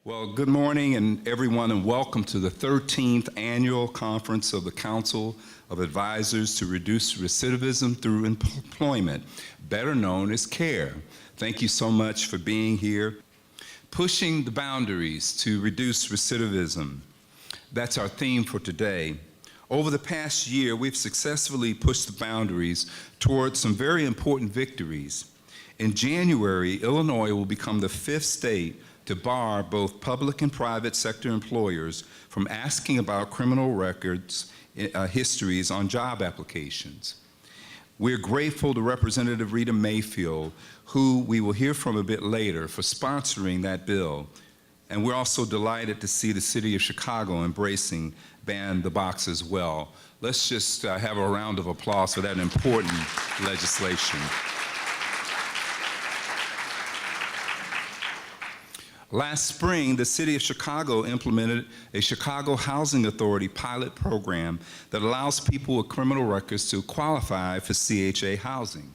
Well, good morning, everyone, and welcome to the 13th Annual Conference of the Council of Advisors to Reduce Recidivism Through Employment, better known as CARRE. Thank you so much for being here. Pushing the boundaries to reduce recidivism. That's our theme for today. Over the past year, we've successfully pushed the boundaries towards some very important victories. In January, Illinois will become the 5th state to bar both public and private sector employers from asking about criminal records histories on job applications. We're grateful to Representative Rita Mayfield, who we will hear from a bit later, for sponsoring that bill. And we're also delighted to see the city of Chicago embracing Ban the Box as well. Let's just have a round of applause for that important legislation. Last spring, the city of Chicago implemented a Chicago Housing Authority pilot program that allows people with criminal records to qualify for CHA housing.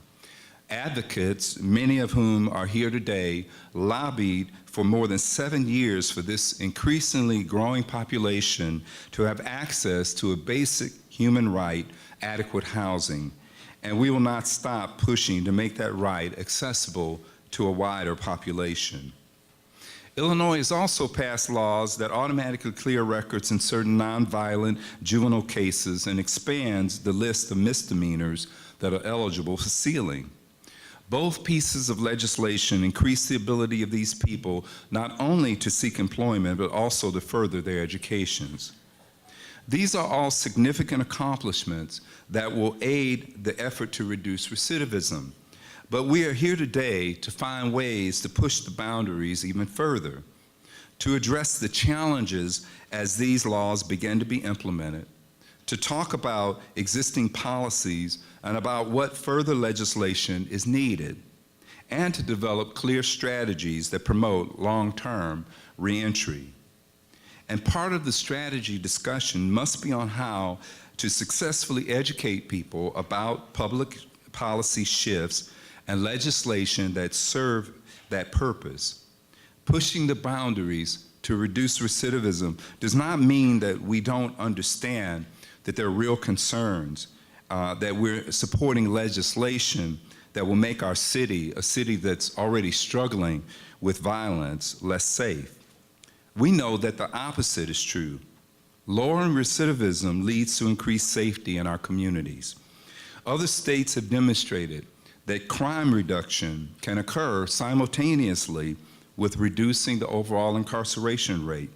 Advocates, many of whom are here today, lobbied for more than 7 years for this increasingly growing population to have access to a basic human right, adequate housing. And we will not stop pushing to make that right accessible to a wider population. Illinois has also passed laws that automatically clear records in certain nonviolent juvenile cases and expands the list of misdemeanors that are eligible for sealing. Both pieces of legislation increase the ability of these people not only to seek employment, but also to further their educations. These are all significant accomplishments that will aid the effort to reduce recidivism. But we are here today to find ways to push the boundaries even further, to address the challenges as these laws begin to be implemented, to talk about existing policies and about what further legislation is needed, and to develop clear strategies that promote long-term reentry. And part of the strategy discussion must be on how to successfully educate people about public policy shifts and legislation that serve that purpose. Pushing the boundaries to reduce recidivism does not mean that we don't understand that there are real concerns, that we're supporting legislation that will make our city, a city that's already struggling with violence, less safe. We know that the opposite is true. Lowering recidivism leads to increased safety in our communities. Other states have demonstrated that crime reduction can occur simultaneously with reducing the overall incarceration rate.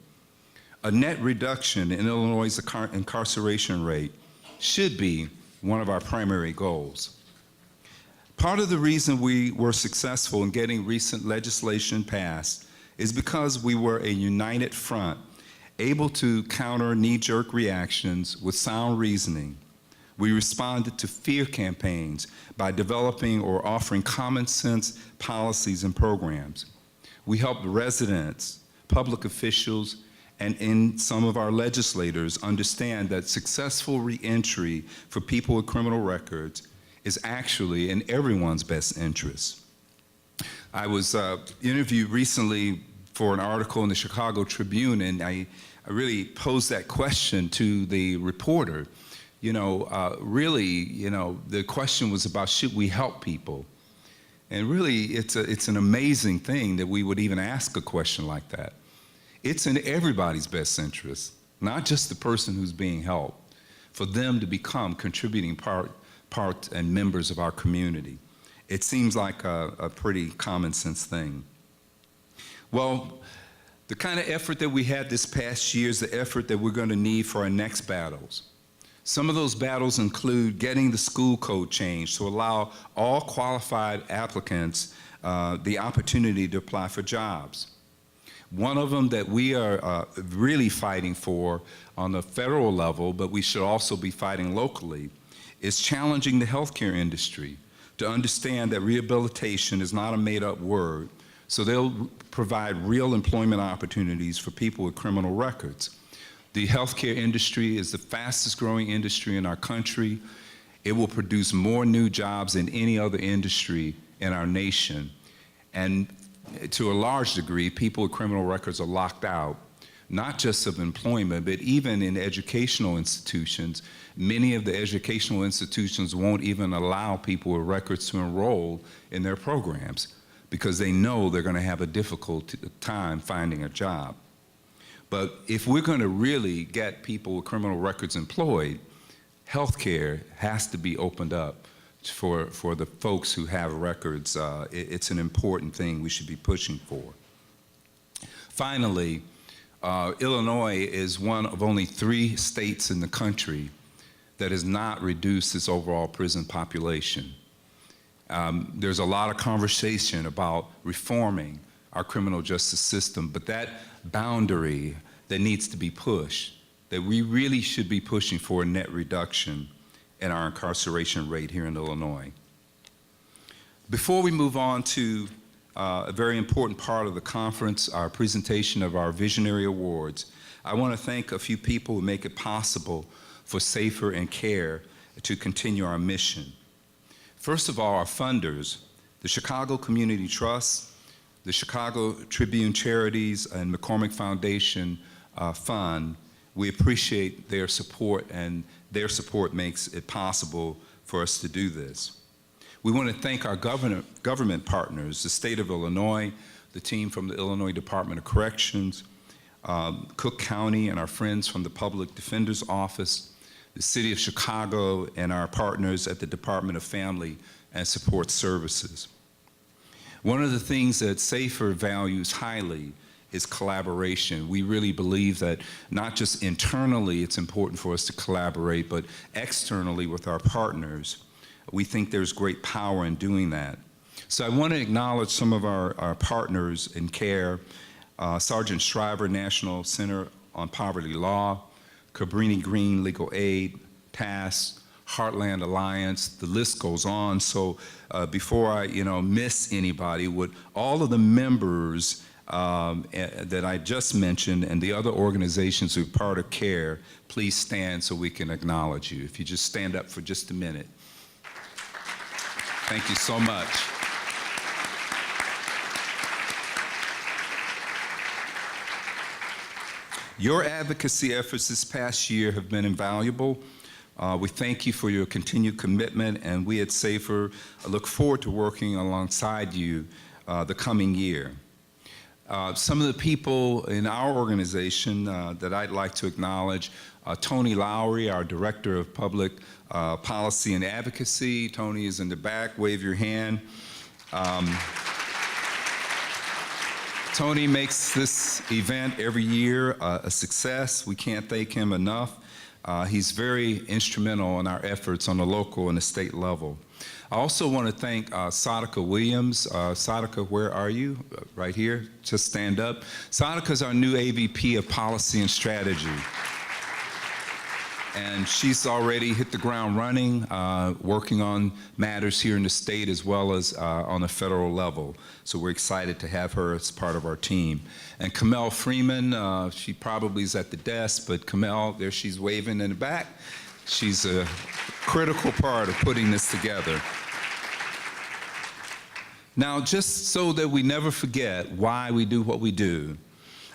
A net reduction in Illinois' incarceration rate should be one of our primary goals. Part of the reason we were successful in getting recent legislation passed is because we were a united front, able to counter knee-jerk reactions with sound reasoning. We responded to fear campaigns by developing or offering common sense policies and programs. We helped residents, public officials, and in some of our legislators understand that successful reentry for people with criminal records is actually in everyone's best interest. I was interviewed recently for an article in the Chicago Tribune, and I really posed that question to the reporter. The question was about, should we help people? And really, it's an amazing thing that we would even ask a question like that. It's in everybody's best interest, not just the person who's being helped, for them to become contributing parts and members of our community. It seems like a pretty common sense thing. Well, the kind of effort that we had this past year is the effort that we're going to need for our next battles. Some of those battles include getting the school code changed to allow all qualified applicants the opportunity to apply for jobs. One of them that we are really fighting for on the federal level, but we should also be fighting locally, is challenging the healthcare industry to understand that rehabilitation is not a made-up word, so they'll provide real employment opportunities for people with criminal records. The healthcare industry is the fastest growing industry in our country. It will produce more new jobs than any other industry in our nation. And to a large degree, people with criminal records are locked out, not just of employment, but even in educational institutions. Many of the educational institutions won't even allow people with records to enroll in their programs because they know they're going to have a difficult time finding a job. But if we're going to really get people with criminal records employed, healthcare has to be opened up for the folks who have records. It's an important thing we should be pushing for. Finally, Illinois is one of only 3 states in the country that has not reduced its overall prison population. There's a lot of conversation about reforming our criminal justice system, but that boundary that needs to be pushed, that we really should be pushing for a net reduction in our incarceration rate here in Illinois. Before we move on to a very important part of the conference, our presentation of our Visionary Awards, I want to thank a few people who make it possible for SAFER and CARRE to continue our mission. First of all, our funders, the Chicago Community Trust, the Chicago Tribune Charities, and McCormick Foundation Fund. We appreciate their support, and their support makes it possible for us to do this. We want to thank our government partners, the state of Illinois, the team from the Illinois Department of Corrections, Cook County, and our friends from the Public Defender's Office, the City of Chicago, and our partners at the Department of Family and Support Services. One of the things that SAFER values highly is collaboration. We really believe that not just internally it's important for us to collaborate, but externally with our partners. We think there's great power in doing that. So I want to acknowledge some of our partners in CARRE, Sergeant Shriver National Center on Poverty Law, Cabrini Green Legal Aid, TASC, Heartland Alliance, the list goes on. So before I miss anybody, would all of the members that I just mentioned and the other organizations who are part of CARRE, please stand so we can acknowledge you. If you just stand up for just a minute. Thank you so much. Your advocacy efforts this past year have been invaluable. We thank you for your continued commitment, and we at SAFER look forward to working alongside you the coming year. Some of the people in our organization that I'd like to acknowledge, Tony Lowry, our Director of Public Policy and Advocacy. Tony is in the back, wave your hand. Tony makes this event every year a success. We can't thank him enough. He's very instrumental in our efforts on the local and the state level. I also want to thank Sadaka Williams. Sadaka, where are you? Right here, just stand up. Sadaka is our new AVP of Policy and Strategy. And she's already hit the ground running, working on matters here in the state as well as on the federal level. So we're excited to have her as part of our team. And Kamel Freeman, she probably is at the desk, but Kamel, there she's waving in the back. She's a critical part of putting this together. Now, just so that we never forget why we do what we do,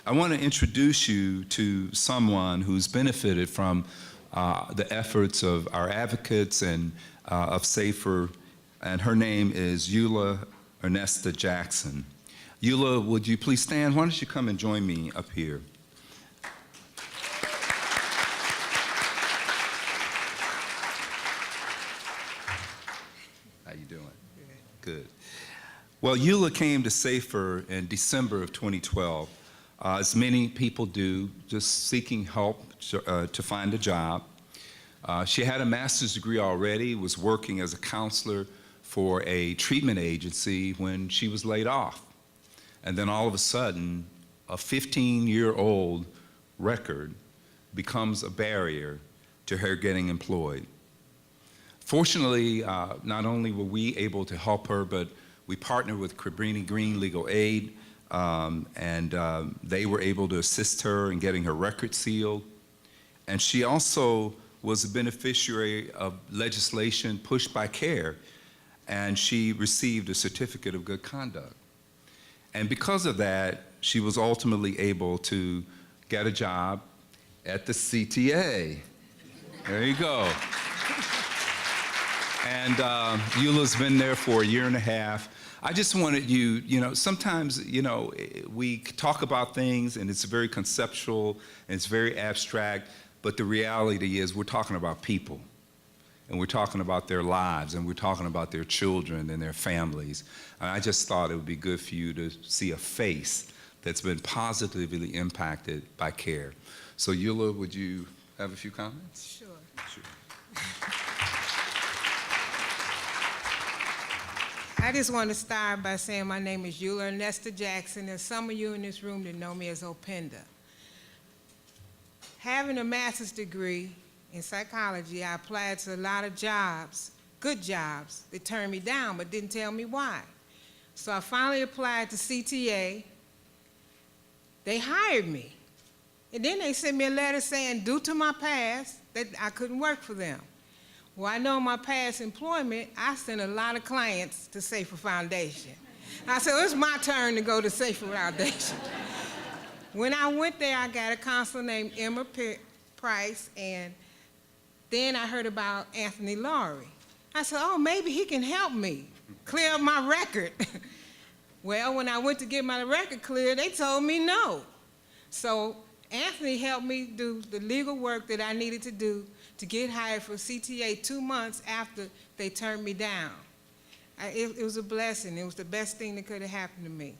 I want to introduce you to someone who's benefited from the efforts of our advocates and of SAFER, and her name is Eula Ernesta Jackson. Eula, would you please stand? Why don't you come and join me up here? How you doing? Good. Well, Eula came to SAFER in December of 2012, as many people do, just seeking help to find a job. She had a master's degree already, was working as a counselor for a treatment agency when she was laid off. And then all of a sudden, a 15-year-old record becomes a barrier to her getting employed. Fortunately, not only were we able to help her, but we partnered with Cabrini Green Legal Aid, and they were able to assist her in getting her record sealed. And she also was a beneficiary of legislation pushed by CARRE, and she received a certificate of good conduct. And because of that, she was ultimately able to get a job at the CTA. There you go. And Eula's been there for a year and a half. I just wanted you, sometimes, we talk about things and it's very conceptual and it's very abstract, but the reality is we're talking about people. And we're talking about their lives and we're talking about their children and their families. And I just thought it would be good for you to see a face that's been positively impacted by CARRE. So Eula, would you have a few comments? Sure. Sure. I just want to start by saying my name is Eula Nesta Jackson. There's some of you in this room that know me as Openda. Having a master's degree in psychology, I applied to a lot of jobs, good jobs, that turned me down but didn't tell me why. So I finally applied to CTA. They hired me. And then they sent me a letter saying, due to my past, that I couldn't work for them. Well, I know my past employment, I sent a lot of clients to Safer Foundation. I said, well, it's my turn to go to Safer Foundation. When I went there, I got a counselor named Emma Price, and then I heard about Anthony Laurie. I said, oh, maybe he can help me clear up my record. Well, when I went to get my record cleared, they told me no. So Anthony helped me do the legal work that I needed to do to get hired for CTA 2 months after they turned me down. It was a blessing. It was the best thing that could have happened to me.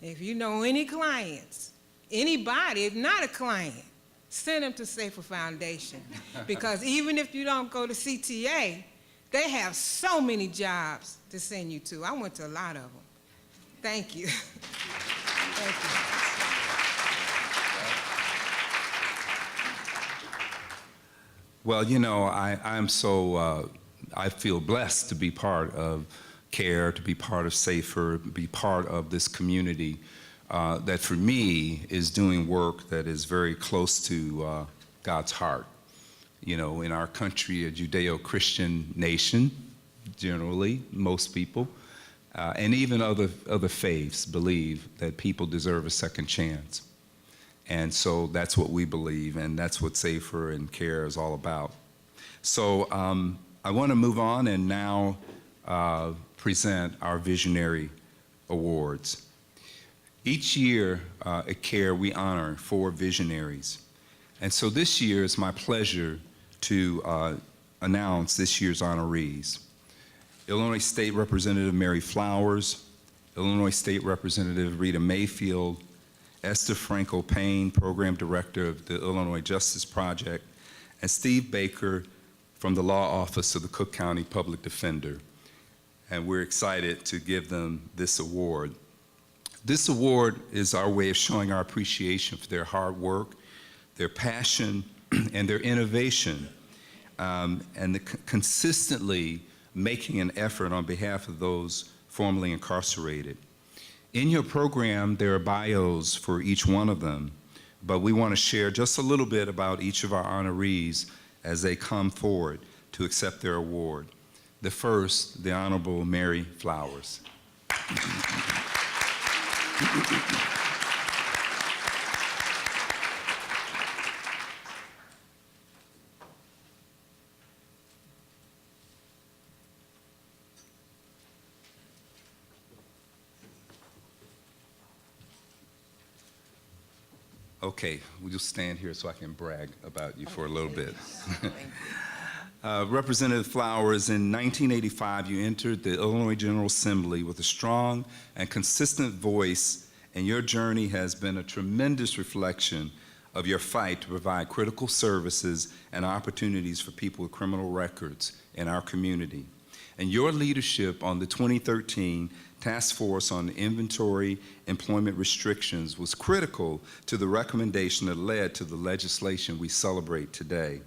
And if you know any clients, anybody, if not a client, send them to Safer Foundation. Because even if you don't go to CTA, they have so many jobs to send you to. I went to a lot of them. Thank you. Thank you. Well, I feel blessed to be part of CARRE, to be part of SAFER, be part of this community that for me is doing work that is very close to God's heart. In our country, a Judeo-Christian nation, generally, most people, and even other faiths believe that people deserve a second chance. And so that's what we believe, and that's what SAFER and CARRE is all about. So I want to move on and now present our Visionary Awards. Each year at CARRE, we honor 4 visionaries. And so this year it's my pleasure to announce this year's honorees. Illinois State Representative Mary Flowers, Illinois State Representative Rita Mayfield, Esther Franco Payne, Program Director of the Illinois Justice Project, and Steve Baker from the Law Office of the Cook County Public Defender. And we're excited to give them this award. This award is our way of showing our appreciation for their hard work, their passion, and their innovation, and consistently making an effort on behalf of those formerly incarcerated. In your program, there are bios for each one of them, but we want to share just a little bit about each of our honorees as they come forward to accept their award. The first, the Honorable Mary Flowers. Okay, we'll just stand here so I can brag about you for a little bit. Representative Flowers, in 1985, you entered the Illinois General Assembly with a strong and consistent voice, and your journey has been a tremendous reflection of your fight to provide critical services and opportunities for people with criminal records in our community. And your leadership on the 2013 Task Force on Inventory Employment Restrictions was critical to the recommendation that led to the legislation we celebrate today.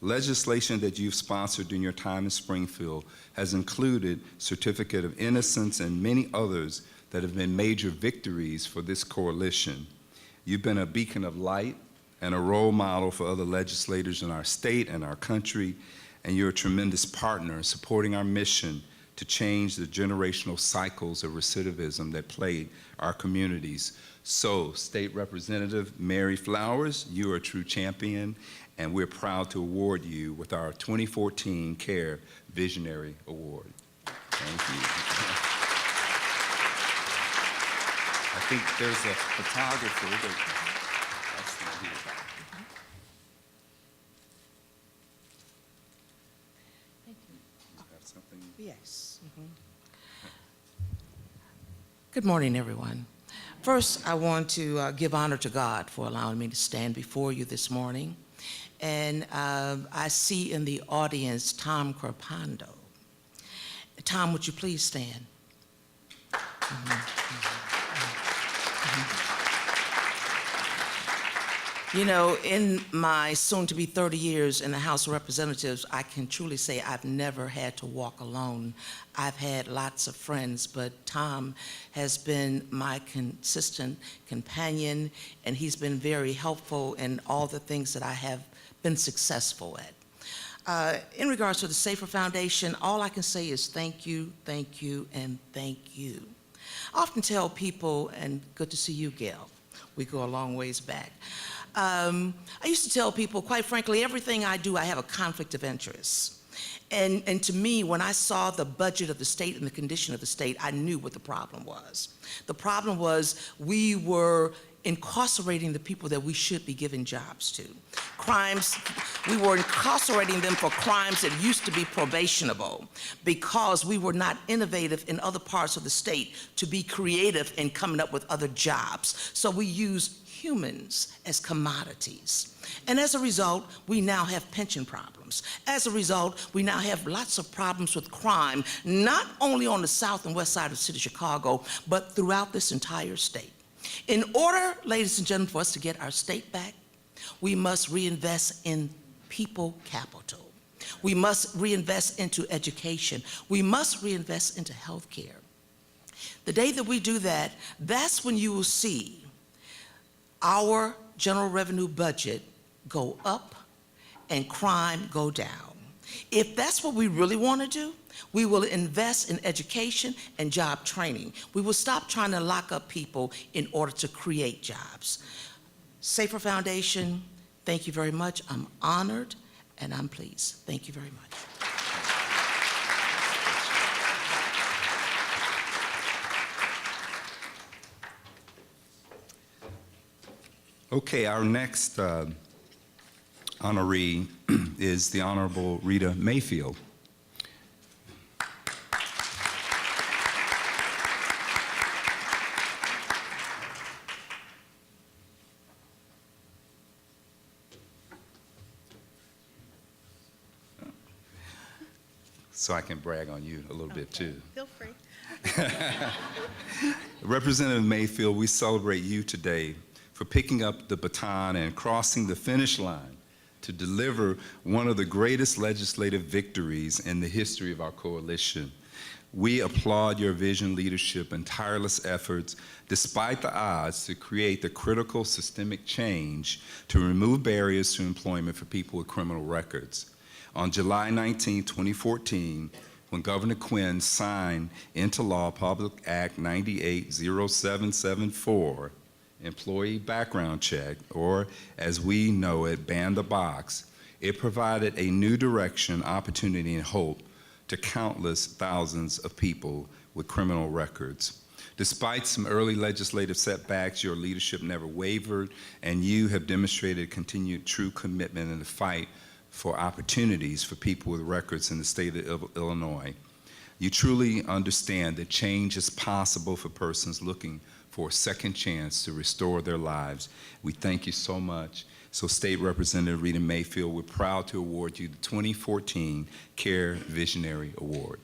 Legislation that you've sponsored during your time in Springfield has included Certificate of Innocence and many others that have been major victories for this coalition. You've been a beacon of light and a role model for other legislators in our state and our country, and you're a tremendous partner in supporting our mission to change the generational cycles of recidivism that plague our communities. So, State Representative Mary Flowers, you are a true champion, and we're proud to award you with our 2014 CARRE Visionary Award. Thank you. I think there's a photographer that's not here. You have something? Yes. Good morning, everyone. First, I want to give honor to God for allowing me to stand before you this morning. And I see in the audience Tom Corpando. Tom, would you please stand? You know, in my soon-to-be 30 years in the House of Representatives, I can truly say I've never had to walk alone. I've had lots of friends, but Tom has been my consistent companion, and he's been very helpful in all the things that I have been successful at. In regards to the SAFER Foundation, all I can say is thank you, and thank you. I often tell people, and good to see you, Gail. We go a long ways back. I used to tell people, quite frankly, everything I do, I have a conflict of interest. And to me, when I saw the budget of the state and the condition of the state, I knew what the problem was. The problem was we were incarcerating the people that we should be giving jobs to. Crimes, we were incarcerating them for crimes that used to be probationable because we were not innovative in other parts of the state to be creative in coming up with other jobs. So we used humans as commodities. And as a result, we now have pension problems. As a result, we now have lots of problems with crime, not only on the south and west side of the city of Chicago, but throughout this entire state. In order, ladies and gentlemen, for us to get our state back, we must reinvest in people capital. We must reinvest into education. We must reinvest into health care. The day that we do that, that's when you will see our general revenue budget go up and crime go down. If that's what we really want to do, we will invest in education and job training. We will stop trying to lock up people in order to create jobs. SAFER Foundation, thank you very much. I'm honored and I'm pleased. Thank you very much. Okay, our next honoree is the Honorable Rita Mayfield. So I can brag on you a little bit too. Feel free. Representative Mayfield, we celebrate you today for picking up the baton and crossing the finish line to deliver one of the greatest legislative victories in the history of our coalition. We applaud your vision, leadership, and tireless efforts, despite the odds, to create the critical systemic change to remove barriers to employment for people with criminal records. On July 19, 2014, when Governor Quinn signed into law Public Act 980774, Employee Background Check, or as we know it, Ban the Box, it provided a new direction, opportunity, and hope to countless thousands of people with criminal records. Despite some early legislative setbacks, your leadership never wavered, and you have demonstrated continued true commitment in the fight for opportunities for people with records in the state of Illinois. You truly understand that change is possible for persons looking for a second chance to restore their lives. We thank you so much. So State Representative Rita Mayfield, we're proud to award you the 2014 CARRE Visionary Award.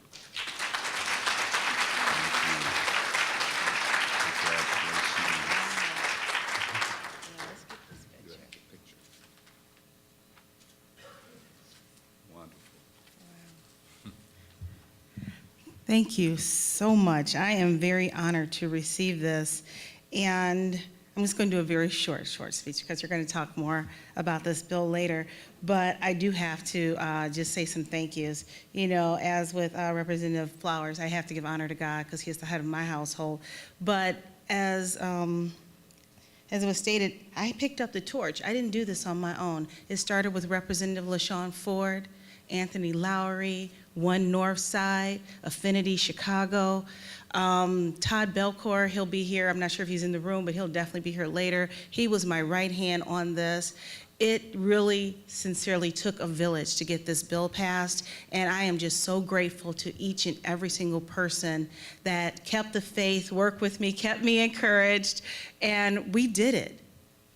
Thank you so much. I am very honored to receive this. And I'm just going to do a very short speech because you're going to talk more about this bill later. But I do have to just say some thank yous. You know, as with Representative Flowers, I have to give honor to God because he is the head of my household. But as it was stated, I picked up the torch. I didn't do this on my own. It started with Representative LaShawn Ford, Anthony Lowry, One North Side, Affinity Chicago, Todd Belcourt, he'll be here. I'm not sure if he's in the room, but he'll definitely be here later. He was my right hand on this. It really sincerely took a village to get this bill passed, and I am just so grateful to each and every single person that kept the faith, worked with me, kept me encouraged, and we did it.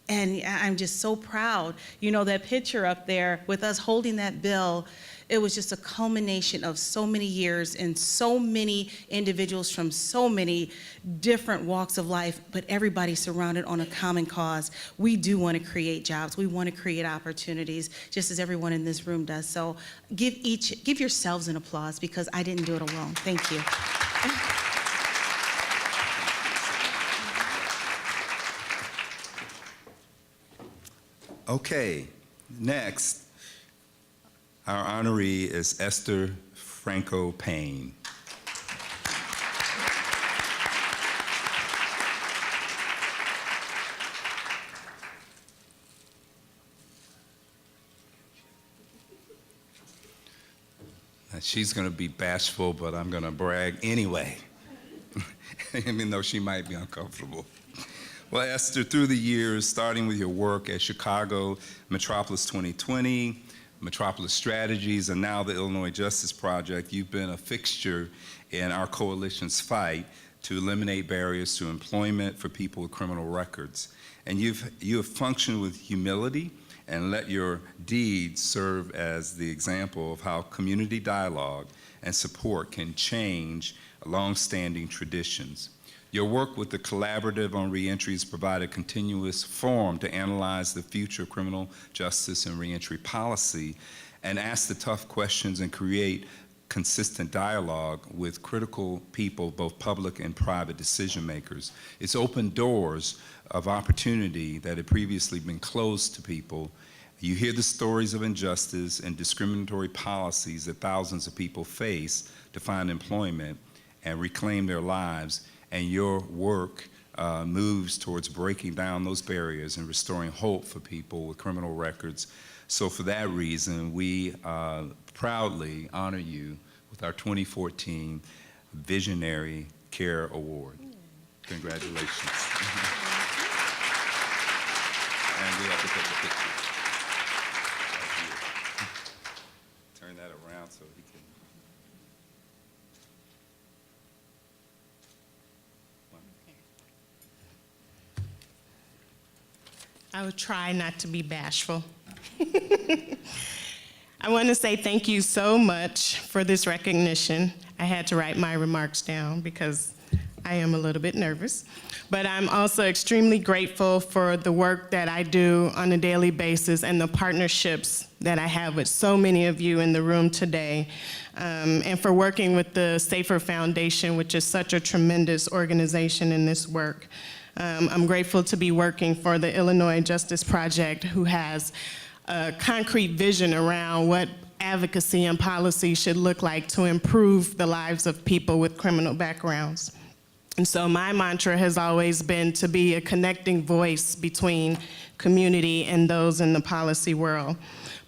And I'm just so proud. You know, that picture up there with us holding that bill, it was just a culmination of so many years and so many individuals from so many different walks of life, but everybody surrounded on a common cause. We do want to create jobs. We want to create opportunities, just as everyone in this room does. So give yourselves an applause because I didn't do it alone. Thank you. Okay, next, our honoree is Esther Franco Payne. Now, she's going to be bashful, but I'm going to brag anyway, even though she might be uncomfortable. Well, Esther, through the years, starting with your work at Chicago Metropolis 2020, Metropolis Strategies, and now the Illinois Justice Project, you've been a fixture in our coalition's fight to eliminate barriers to employment for people with criminal records. And you have functioned with humility and let your deeds serve as the example of how community dialogue and support can change long-standing traditions. Your work with the Collaborative on Reentry has provided a continuous forum to analyze the future of criminal justice and reentry policy and ask the tough questions and create consistent dialogue with critical people, both public and private decision makers. It's opened doors of opportunity that had previously been closed to people. You hear the stories of injustice and discriminatory policies that thousands of people face to find employment and reclaim their lives. And your work moves towards breaking down those barriers and restoring hope for people with criminal records. So for that reason, we proudly honor you with our 2014 Visionary CARRE Award. Congratulations. And we have to take a picture. Turn that around so he can. I will try not to be bashful. I want to say thank you so much for this recognition. I had to write my remarks down because I am a little bit nervous. But I'm also extremely grateful for the work that I do on a daily basis and the partnerships that I have with so many of you in the room today, and for working with the Safer Foundation, which is such a tremendous organization in this work. I'm grateful to be working for the Illinois Justice Project, who has a concrete vision around what advocacy and policy should look like to improve the lives of people with criminal backgrounds. And so my mantra has always been to be a connecting voice between community and those in the policy world.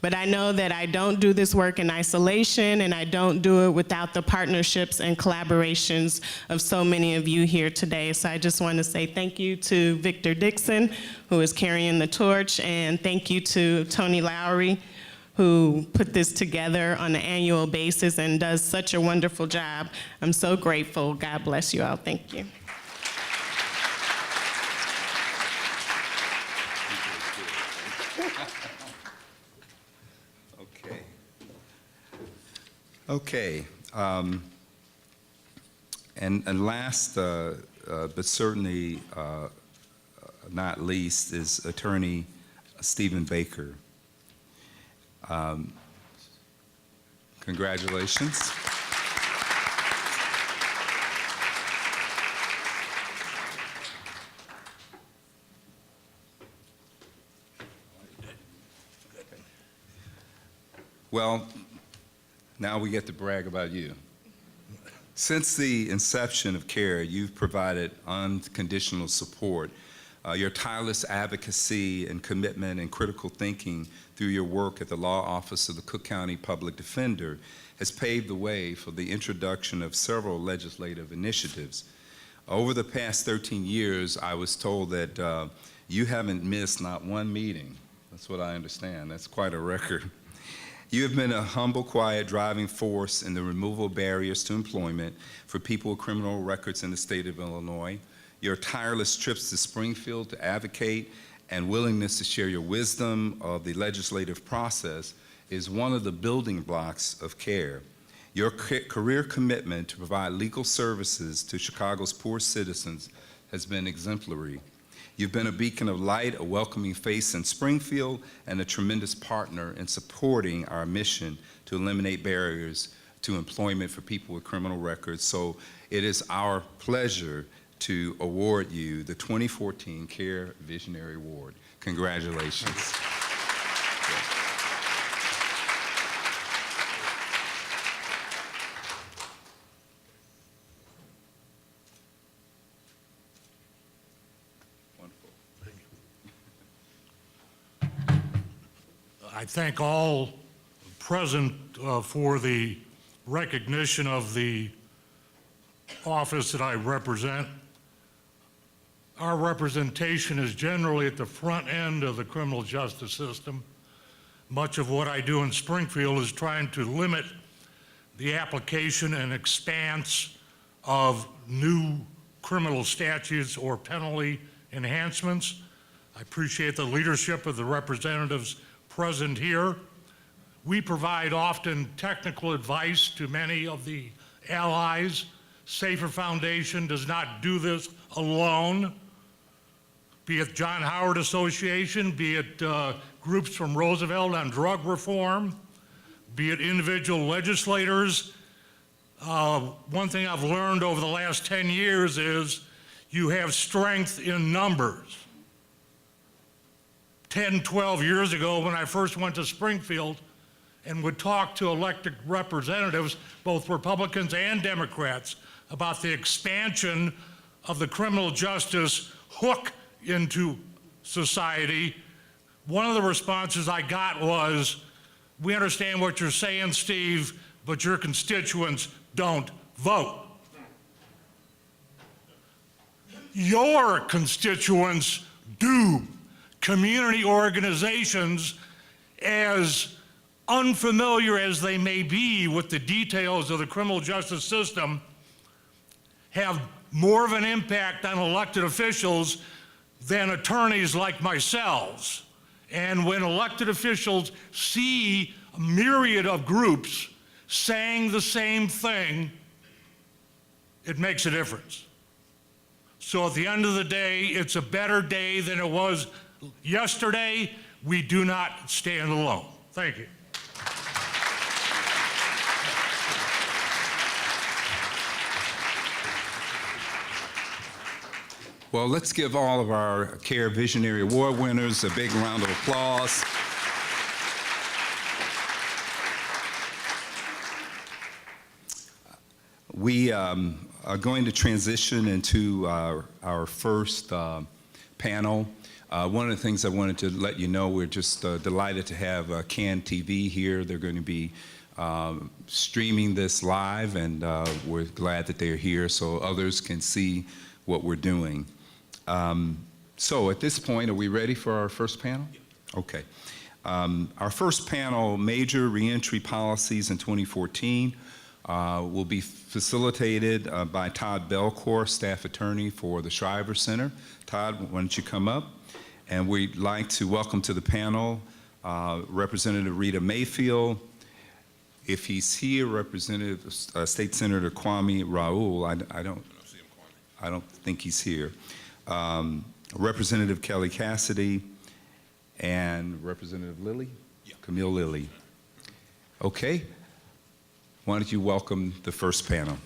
But I know that I don't do this work in isolation, and I don't do it without the partnerships and collaborations of so many of you here today. So I just want to say thank you to Victor Dixon, who is carrying the torch, and thank you to Tony Lowry, who put this together on an annual basis and does such a wonderful job. I'm so grateful. God bless you all. Thank you. Okay, and last but certainly not least is Attorney Stephen Baker. Congratulations. Well, now we get to brag about you. Since the inception of CARRE, you've provided unconditional support. Your tireless advocacy and commitment and critical thinking through your work at the Law Office of the Cook County Public Defender has paved the way for the introduction of several legislative initiatives. Over the past 13 years, I was told that you haven't missed not one meeting. That's what I understand. That's quite a record. You have been a humble, quiet driving force in the removal of barriers to employment for people with criminal records in the state of Illinois. Your tireless trips to Springfield to advocate and willingness to share your wisdom of the legislative process is one of the building blocks of CARRE. Your career commitment to provide legal services to Chicago's poor citizens has been exemplary. You've been a beacon of light, a welcoming face in Springfield, and a tremendous partner in supporting our mission to eliminate barriers to employment for people with criminal records. So it is our pleasure to award you the 2014 CARRE Visionary Award. Congratulations. Wonderful. I thank all present for the recognition of the office that I represent. Our representation is generally at the front end of the criminal justice system. Much of what I do in Springfield is trying to limit the application and expanse of new criminal statutes or penalty enhancements. I appreciate the leadership of the representatives present here. We provide often technical advice to many of the allies. Safer Foundation does not do this alone. Be it John Howard Association, be it groups from Roosevelt on drug reform, be it individual legislators. One thing I've learned over the last 10 years is you have strength in numbers. 10, 12 years ago when I first went to Springfield and would talk to elected representatives, both Republicans and Democrats, about the expansion of the criminal justice hook into society, one of the responses I got was, "We understand what you're saying, Steve, but your constituents don't vote." Your constituents do. Community organizations, as unfamiliar as they may be with the details of the criminal justice system, have more of an impact on elected officials than attorneys like myself. And when elected officials see a myriad of groups saying the same thing, it makes a difference. So at the end of the day, it's a better day than it was yesterday. We do not stand alone. Thank you. Well, let's give all of our CARRE Visionary Award winners a big round of applause. We are going to transition into our first panel. One of the things I wanted to let you know, we're just delighted to have CAN TV here. They're going to be streaming this live, and we're glad that they're here so others can see what we're doing. So at this point, are we ready for our first panel? Okay. Our first panel, Major Reentry Policies in 2014, will be facilitated by Todd Belcourt, staff attorney for the Shriver Center. Todd, why don't you come up? And we'd like to welcome to the panel Representative Rita Mayfield. If he's here, Representative State Senator Kwame Raoul. I don't think he's here. Representative Kelly Cassidy and Representative Lilly? Yeah. Camille Lilly. Okay. Why don't you welcome the first panel?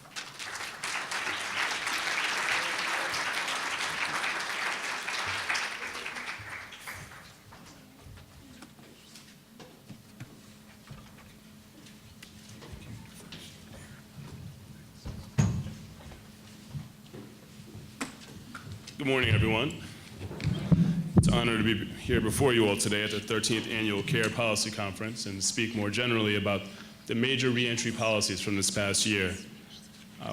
Good morning, everyone. It's an honor to be here before you all today at the 13th Annual CARRE Policy Conference and speak more generally about the major reentry policies from this past year.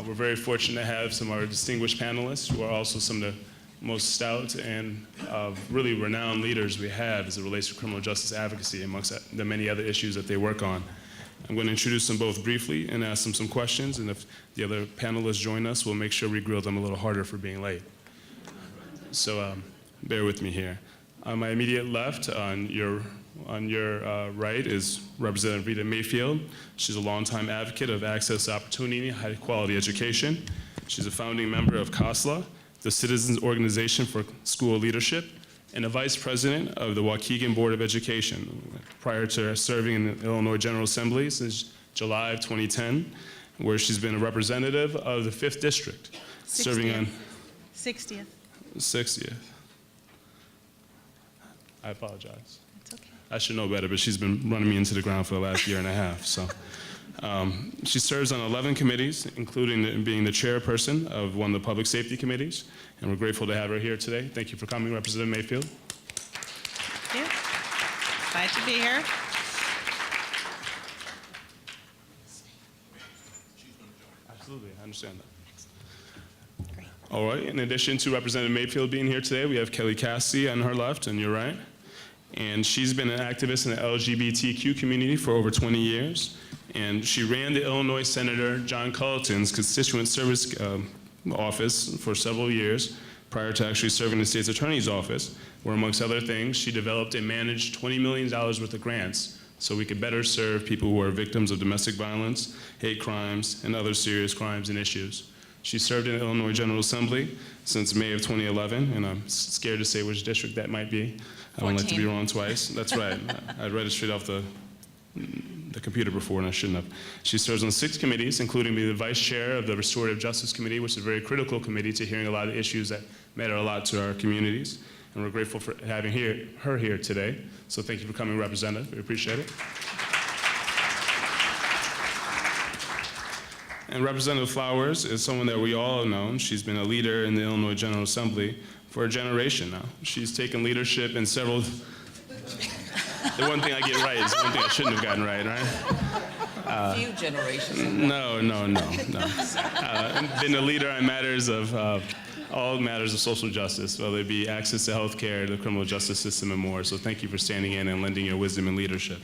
We're very fortunate to have some of our distinguished panelists who are also some of the most stout and really renowned leaders we have as it relates to criminal justice advocacy amongst the many other issues that they work on. I'm going to introduce them both briefly and ask them some questions, and if the other panelists join us, we'll make sure we grill them a little harder for being late. So bear with me here. On my immediate left, on your right, is Representative Rita Mayfield. She's a longtime advocate of access to opportunity and high-quality education. She's a founding member of CASLA, the Citizens Organization for School Leadership, and a vice president of the Waukegan Board of Education, prior to serving in the Illinois General Assembly since July of 2010, where she's been a representative of the 5th District, serving on 60th. 60th. I apologize. It's okay. I should know better, but she's been running me into the ground for the last year and a half. So, she serves on 11 committees, including being the chairperson of one of the public safety committees, and we're grateful to have her here today. Thank you for coming, Representative Mayfield. Thank you. Glad to be here. Absolutely, I understand that. All right, in addition to Representative Mayfield being here today, we have Kelly Cassidy on her left and your right. And she's been an activist in the LGBTQ community for over 20 years. And she ran the Illinois Senator John Culleton's constituent service office for several years prior to actually serving the state's attorney's office, where amongst other things, she developed and managed $20 million worth of grants so we could better serve people who are victims of domestic violence, hate crimes, and other serious crimes and issues. She served in the Illinois General Assembly since May of 2011, and I'm scared to say which district that might be. I don't like to be wrong twice. That's right. I read it straight off the computer before, and I shouldn't have. She serves on 6 committees, including being the vice chair of the Restorative Justice Committee, which is a very critical committee to hearing a lot of issues that matter a lot to our communities. And we're grateful for having her here today. So thank you for coming, Representative. We appreciate it. And Representative Flowers is someone that we all have known. She's been a leader in the Illinois General Assembly for a generation now. She's taken leadership in several. The one thing I get right is the one thing I shouldn't have gotten right, right? Few generations. No. Been a leader on matters of all matters of social justice, whether it be access to health care, the criminal justice system, and more. So thank you for standing in and lending your wisdom and leadership.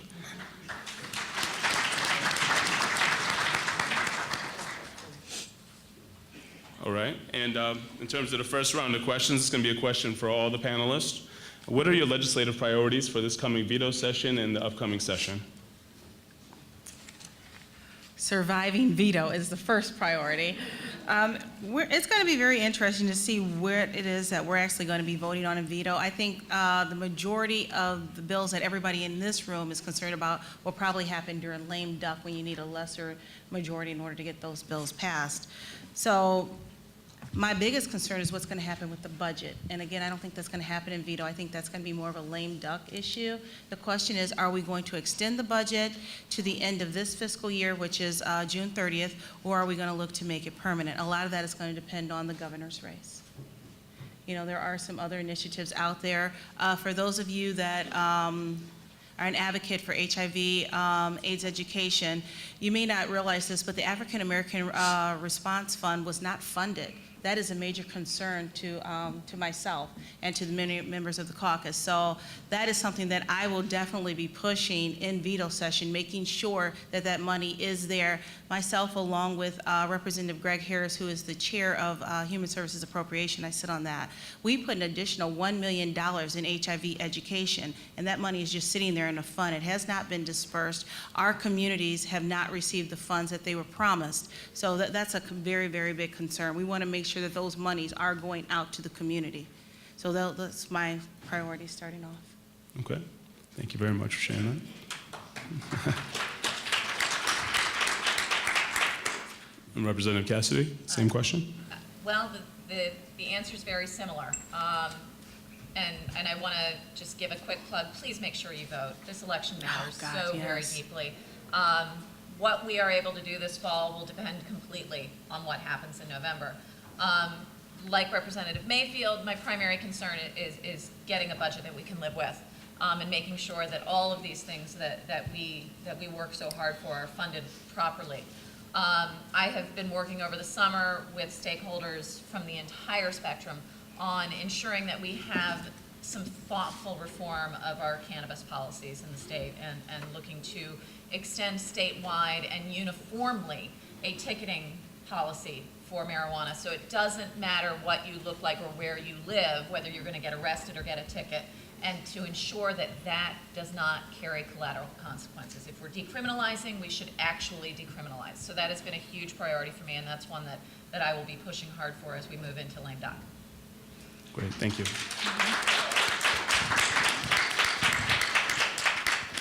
All right, and in terms of the first round of questions, it's going to be a question for all the panelists. What are your legislative priorities for this coming veto session and the upcoming session? Surviving veto is the first priority. It's going to be very interesting to see where it is that we're actually going to be voting on in veto. I think the majority of the bills that everybody in this room is concerned about will probably happen during lame duck when you need a lesser majority in order to get those bills passed. So my biggest concern is what's going to happen with the budget. And again, I don't think that's going to happen in veto. I think that's going to be more of a lame duck issue. The question is, are we going to extend the budget to the end of this fiscal year, which is June 30th, or are we going to look to make it permanent? A lot of that is going to depend on the governor's race. You know, there are some other initiatives out there. For those of you that are an advocate for HIV, AIDS education, you may not realize this, but the African American Response Fund was not funded. That is a major concern to myself and to the many members of the caucus. So that is something that I will definitely be pushing in veto session, making sure that that money is there. Myself, along with Representative Greg Harris, who is the chair of Human Services Appropriation, I sit on that. We put an additional $1 million in HIV education, and that money is just sitting there in a fund. It has not been dispersed. Our communities have not received the funds that they were promised. So that's a very, very big concern. We want to make sure that those monies are going out to the community. So that's my priority starting off. Okay, thank you very much for sharing that. And Representative Cassidy, same question? Well, the answer is very similar. And I want to just give a quick plug. Please make sure you vote. This election matters very deeply. What we are able to do this fall will depend completely on what happens in November. Like Representative Mayfield, my primary concern is getting a budget that we can live with, and making sure that all of these things that we work so hard for are funded properly. I have been working over the summer with stakeholders from the entire spectrum on ensuring that we have some thoughtful reform of our cannabis policies in the state, and looking to extend statewide and uniformly a ticketing policy for marijuana. So it doesn't matter what you look like or where you live, whether you're going to get arrested or get a ticket, and to ensure that that does not carry collateral consequences. If we're decriminalizing, we should actually decriminalize. So that has been a huge priority for me, and that's one that I will be pushing hard for as we move into lame duck. Great, thank you.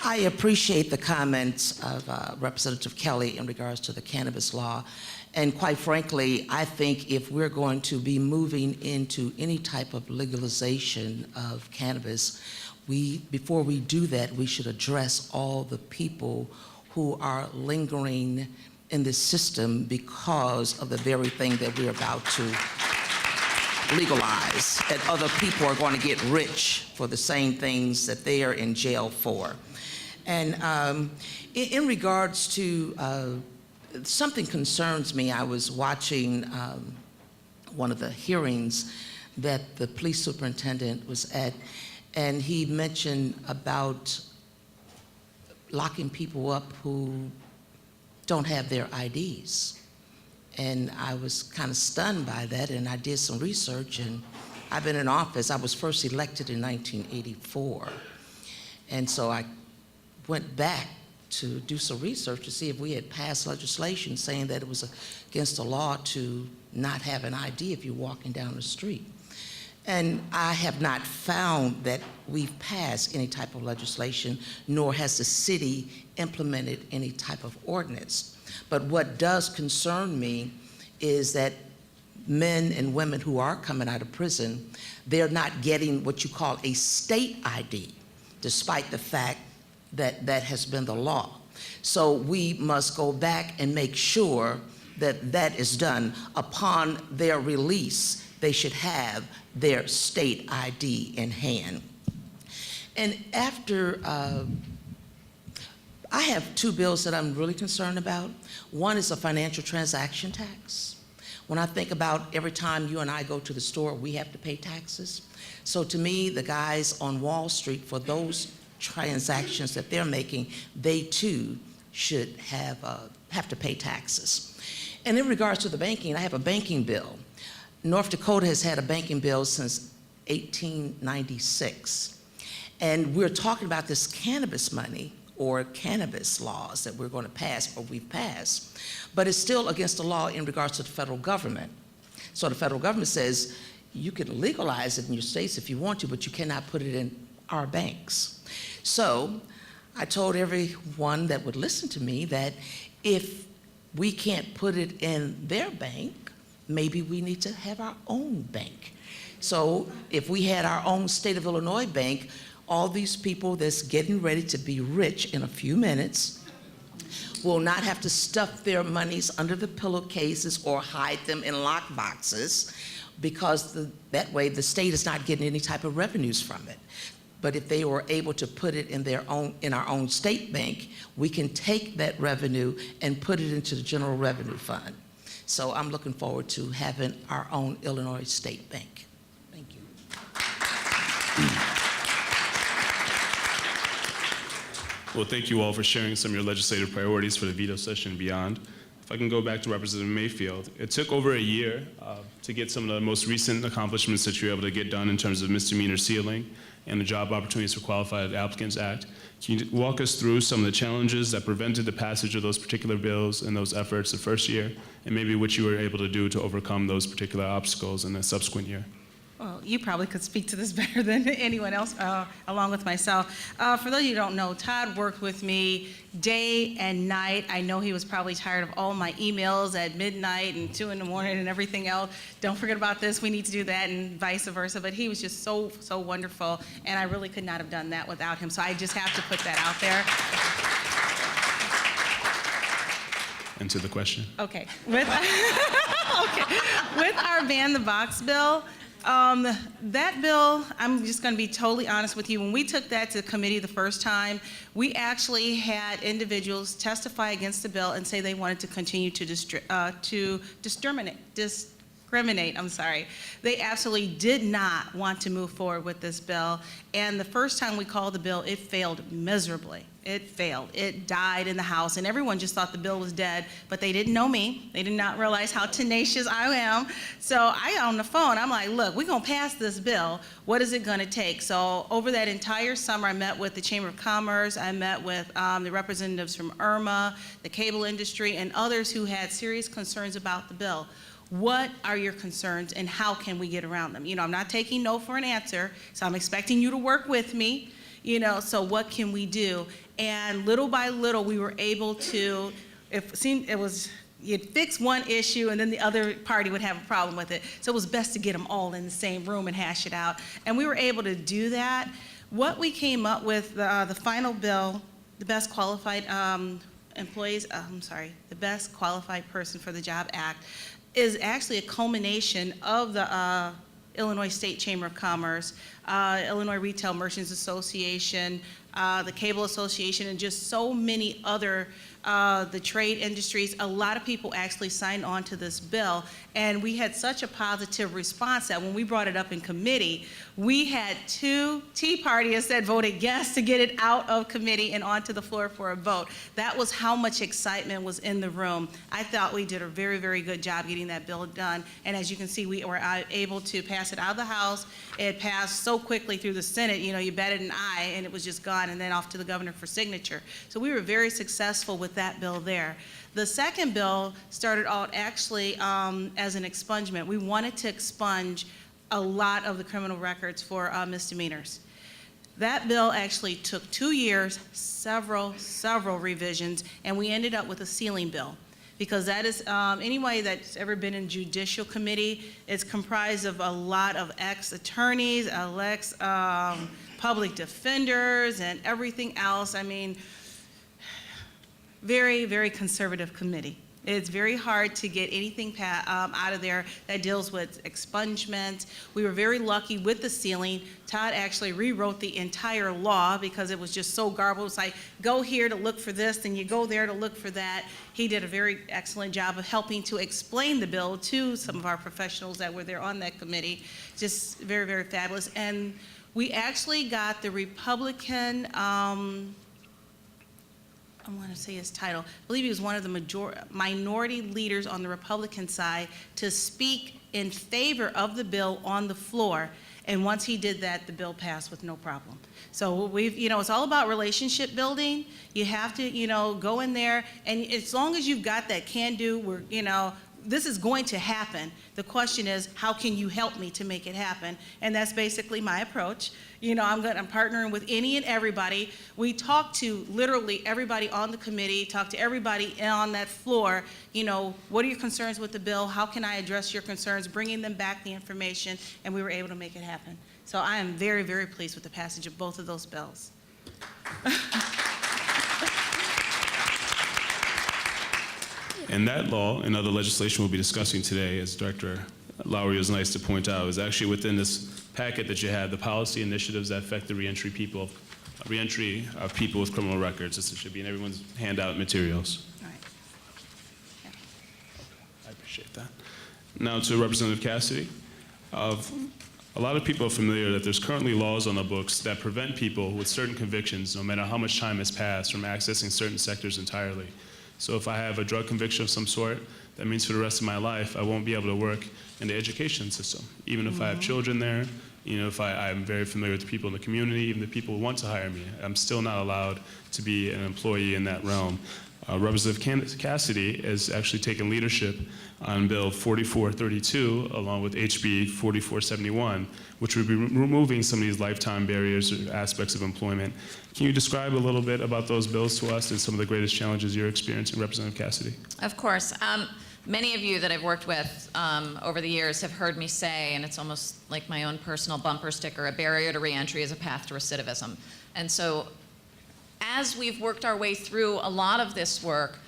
I appreciate the comments of Representative Kelly in regards to the cannabis law. And quite frankly, I think if we're going to be moving into any type of legalization of cannabis, before we do that, we should address all the people who are lingering in this system because of the very thing that we're about to legalize. And other people are going to get rich for the same things that they are in jail for. And in regards to something concerns me. I was watching one of the hearings that the police superintendent was at, and he mentioned about locking people up who don't have their IDs. And I was kind of stunned by that, and I did some research, and I've been in office. I was first elected in 1984. And so I went back to do some research to see if we had passed legislation saying that it was against the law to not have an ID if you're walking down the street. And I have not found that we've passed any type of legislation, nor has the city implemented any type of ordinance. But what does concern me is that men and women who are coming out of prison, they're not getting what you call a state ID, despite the fact that that has been the law. So we must go back and make sure that that is done. Upon their release, they should have their state ID in hand. And after, I have two bills that I'm really concerned about. One is a financial transaction tax. When I think about every time you and I go to the store, we have to pay taxes. So to me, the guys on Wall Street, for those transactions that they're making, they too should have to pay taxes. And in regards to the banking, I have a banking bill. North Dakota has had a banking bill since 1896. And we're talking about this cannabis money or cannabis laws that we're going to pass or we've passed, but it's still against the law in regards to the federal government. So the federal government says you can legalize it in your states if you want to, but you cannot put it in our banks. So I told everyone that would listen to me that if we can't put it in their bank, maybe we need to have our own bank. So if we had our own state of Illinois bank, all these people that's getting ready to be rich in a few minutes will not have to stuff their monies under the pillowcases or hide them in lock boxes, because that way the state is not getting any type of revenues from it. But if they were able to put it in our own state bank, we can take that revenue and put it into the general revenue fund. So I'm looking forward to having our own Illinois state bank. Thank you. Well, thank you all for sharing some of your legislative priorities for the veto session and beyond. If I can go back to Representative Mayfield, it took over a year to get some of the most recent accomplishments that you were able to get done in terms of misdemeanor sealing and the Job Opportunities for Qualified Applicants Act. Can you walk us through some of the challenges that prevented the passage of those particular bills and those efforts the first year, and maybe what you were able to do to overcome those particular obstacles in the subsequent year? Well, you probably could speak to this better than anyone else, along with myself. For those of you who don't know, Todd worked with me day and night. I know he was probably tired of all my emails at midnight and 2 in the morning and everything else. Don't forget about this, we need to do that, and vice versa. But he was just so, so wonderful, and I really could not have done that without him. So I just have to put that out there. And to the question. Okay. Okay. With our ban the box bill, that bill, I'm just going to be totally honest with you. When we took that to committee the first time, we actually had individuals testify against the bill and say they wanted to continue to discriminate. They absolutely did not want to move forward with this bill. And the first time we called the bill, it failed miserably. It failed. It died in the House, and everyone just thought the bill was dead, but they didn't know me. They did not realize how tenacious I am. So I got on the phone. I'm like, look, we're going to pass this bill. What is it going to take? So over that entire summer, I met with the Chamber of Commerce. I met with the representatives from IRMA, the cable industry, and others who had serious concerns about the bill. What are your concerns and how can we get around them? You know, I'm not taking no for an answer, so I'm expecting you to work with me. You know, so what can we do? And little by little, we were able to, you'd fix one issue and then the other party would have a problem with it. So it was best to get them all in the same room and hash it out. And we were able to do that. What we came up with, the final bill, the best qualified the best qualified person for the job act, is actually a culmination of the Illinois State Chamber of Commerce, Illinois Retail Merchants Association, the Cable Association, and just so many other, the trade industries. A lot of people actually signed on to this bill, and we had such a positive response that when we brought it up in committee, we had 2 Tea Partiers that voted yes to get it out of committee and onto the floor for a vote. That was how much excitement was in the room. I thought we did a very, very good job getting that bill done, and as you can see, we were able to pass it out of the House. It passed so quickly through the Senate, you know, you batted an eye, and it was just gone, and then off to the governor for signature. So we were very successful with that bill there. The second bill started out actually as an expungement. We wanted to expunge a lot of the criminal records for misdemeanors. That bill actually took 2 years, several revisions, and we ended up with a ceiling bill. Because that is, anybody that's ever been in judicial committee, it's comprised of a lot of ex-attorneys, public defenders, and everything else. I mean, very, very conservative committee. It's very hard to get anything out of there that deals with expungement. We were very lucky with the ceiling. Todd actually rewrote the entire law because it was just so garbled. It's like, go here to look for this, then you go there to look for that. He did a very excellent job of helping to explain the bill to some of our professionals that were there on that committee. Just very, very fabulous. And we actually got the Republican, I want to say his title, I believe he was one of the minority leaders on the Republican side to speak in favor of the bill on the floor. And once he did that, the bill passed with no problem. So we've, you know, it's all about relationship building. You have to, you know, go in there, and as long as you've got that can-do, you know, this is going to happen. The question is, how can you help me to make it happen? And that's basically my approach. You know, I'm partnering with any and everybody. We talk to literally everybody on the committee, talk to everybody on that floor. You know, what are your concerns with the bill? How can I address your concerns? Bringing them back the information, and we were able to make it happen. So I am very, very pleased with the passage of both of those bills. And that law and other legislation we'll be discussing today, as Director Lowry was nice to point out, is actually within this packet that you had, the policy initiatives that affect the reentry of people with criminal records. This should be in everyone's handout materials. All right. Yeah. I appreciate that. Now to Representative Cassidy. A lot of people are familiar that there's currently laws on the books that prevent people with certain convictions, no matter how much time has passed, from accessing certain sectors entirely. So if I have a drug conviction of some sort, that means for the rest of my life, I won't be able to work in the education system. Even if I have children there, you know, if I'm very familiar with the people in the community, even the people who want to hire me, I'm still not allowed to be an employee in that realm. Representative Cassidy has actually taken leadership on Bill 4432, along with HB 4471, which would be removing some of these lifetime barriers or aspects of employment. Can you describe a little bit about those bills to us and some of the greatest challenges you're experiencing, Representative Cassidy? Of course. Many of you that I've worked with over the years have heard me say, and it's almost like my own personal bumper sticker, a barrier to reentry is a path to recidivism. And so as we've worked our way through a lot of this work,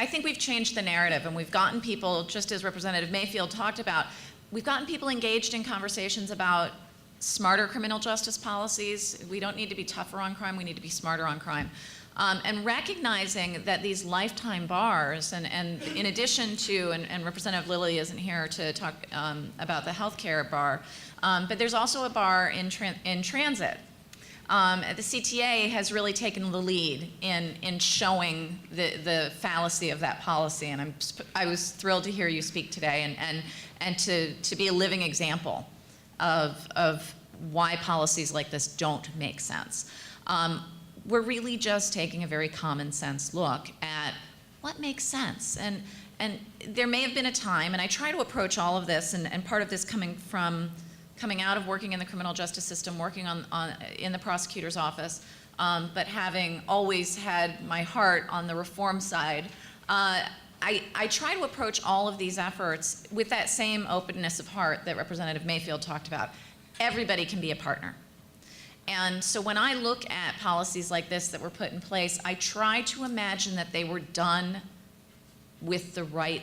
I think we've changed the narrative, and we've gotten people, just as Representative Mayfield talked about, we've gotten people engaged in conversations about smarter criminal justice policies. We don't need to be tougher on crime, we need to be smarter on crime. And recognizing that these lifetime bars, and in addition to, and Representative Lilly isn't here to talk about the healthcare bar, but there's also a bar in transit. The CTA has really taken the lead in showing the fallacy of that policy, and I was thrilled to hear you speak today and to be a living example of why policies like this don't make sense. We're really just taking a very common sense look at what makes sense. And there may have been a time, and I try to approach all of this, and part of this coming out of working in the criminal justice system, working in the prosecutor's office, but having always had my heart on the reform side, I try to approach all of these efforts with that same openness of heart that Representative Mayfield talked about. Everybody can be a partner. And so when I look at policies like this that were put in place, I try to imagine that they were done with the right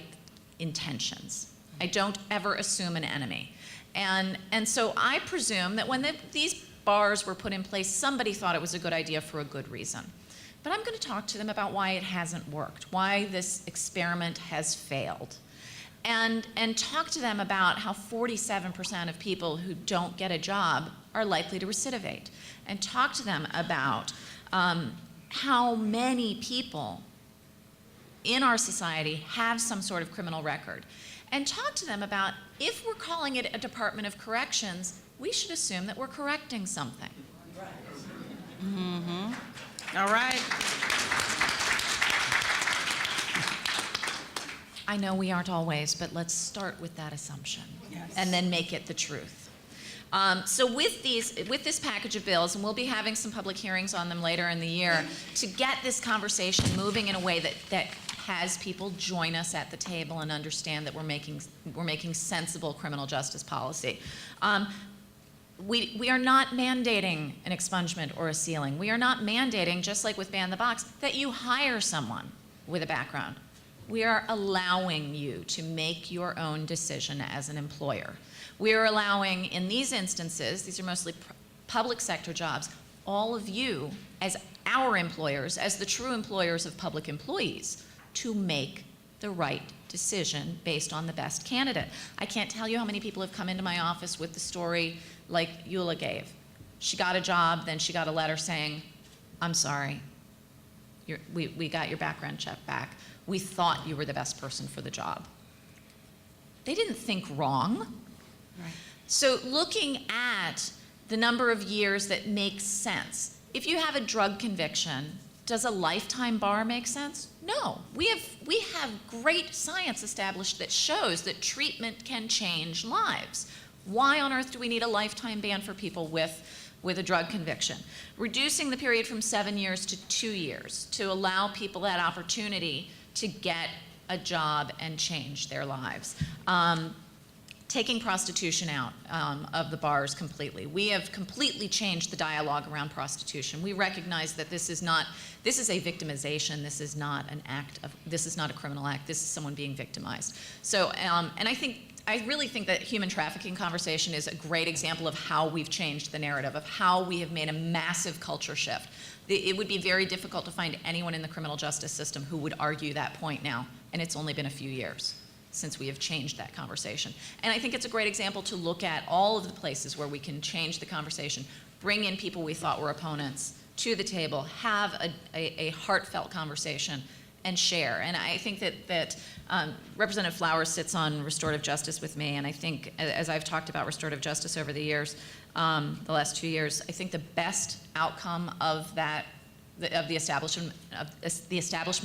intentions. I don't ever assume an enemy. And so I presume that when these bars were put in place, somebody thought it was a good idea for a good reason. But I'm going to talk to them about why it hasn't worked, why this experiment has failed. And talk to them about how 47% of people who don't get a job are likely to recidivate. And talk to them about how many people in our society have some sort of criminal record. And talk to them about, if we're calling it a Department of Corrections, we should assume that we're correcting something. Mm-hmm. All right. I know we aren't always, but let's start with that assumption. Yes. And then make it the truth. So with this package of bills, and we'll be having some public hearings on them later in the year, to get this conversation moving in a way that has people join us at the table and understand that we're making sensible criminal justice policy. We are not mandating an expungement or a sealing. We are not mandating, just like with Ban the Box, that you hire someone with a background. We are allowing you to make your own decision as an employer. We are allowing, in these instances, these are mostly public sector jobs, all of you as our employers, as the true employers of public employees, to make the right decision based on the best candidate. I can't tell you how many people have come into my office with the story like Eula gave. She got a job, then she got a letter saying, I'm sorry, we got your background check back. We thought you were the best person for the job. They didn't think wrong. Right. So looking at the number of years that makes sense, if you have a drug conviction, does a lifetime bar make sense? No. We have great science established that shows that treatment can change lives. Why on earth do we need a lifetime ban for people with a drug conviction? Reducing the period from 7 years to 2 years to allow people that opportunity to get a job and change their lives. Taking prostitution out of the bars completely. We have completely changed the dialogue around prostitution. We recognize that this is a victimization. This is not this is not a criminal act. This is someone being victimized. So, and I really think that human trafficking conversation is a great example of how we've changed the narrative, of how we have made a massive culture shift. It would be very difficult to find anyone in the criminal justice system who would argue that point now, and it's only been a few years since we have changed that conversation. And I think it's a great example to look at all of the places where we can change the conversation, bring in people we thought were opponents to the table, have a heartfelt conversation, and share. And I think that Representative Flowers sits on restorative justice with me, and I think, as I've talked about restorative justice over the years, the last 2 years, I think the best outcome of that, of the establishment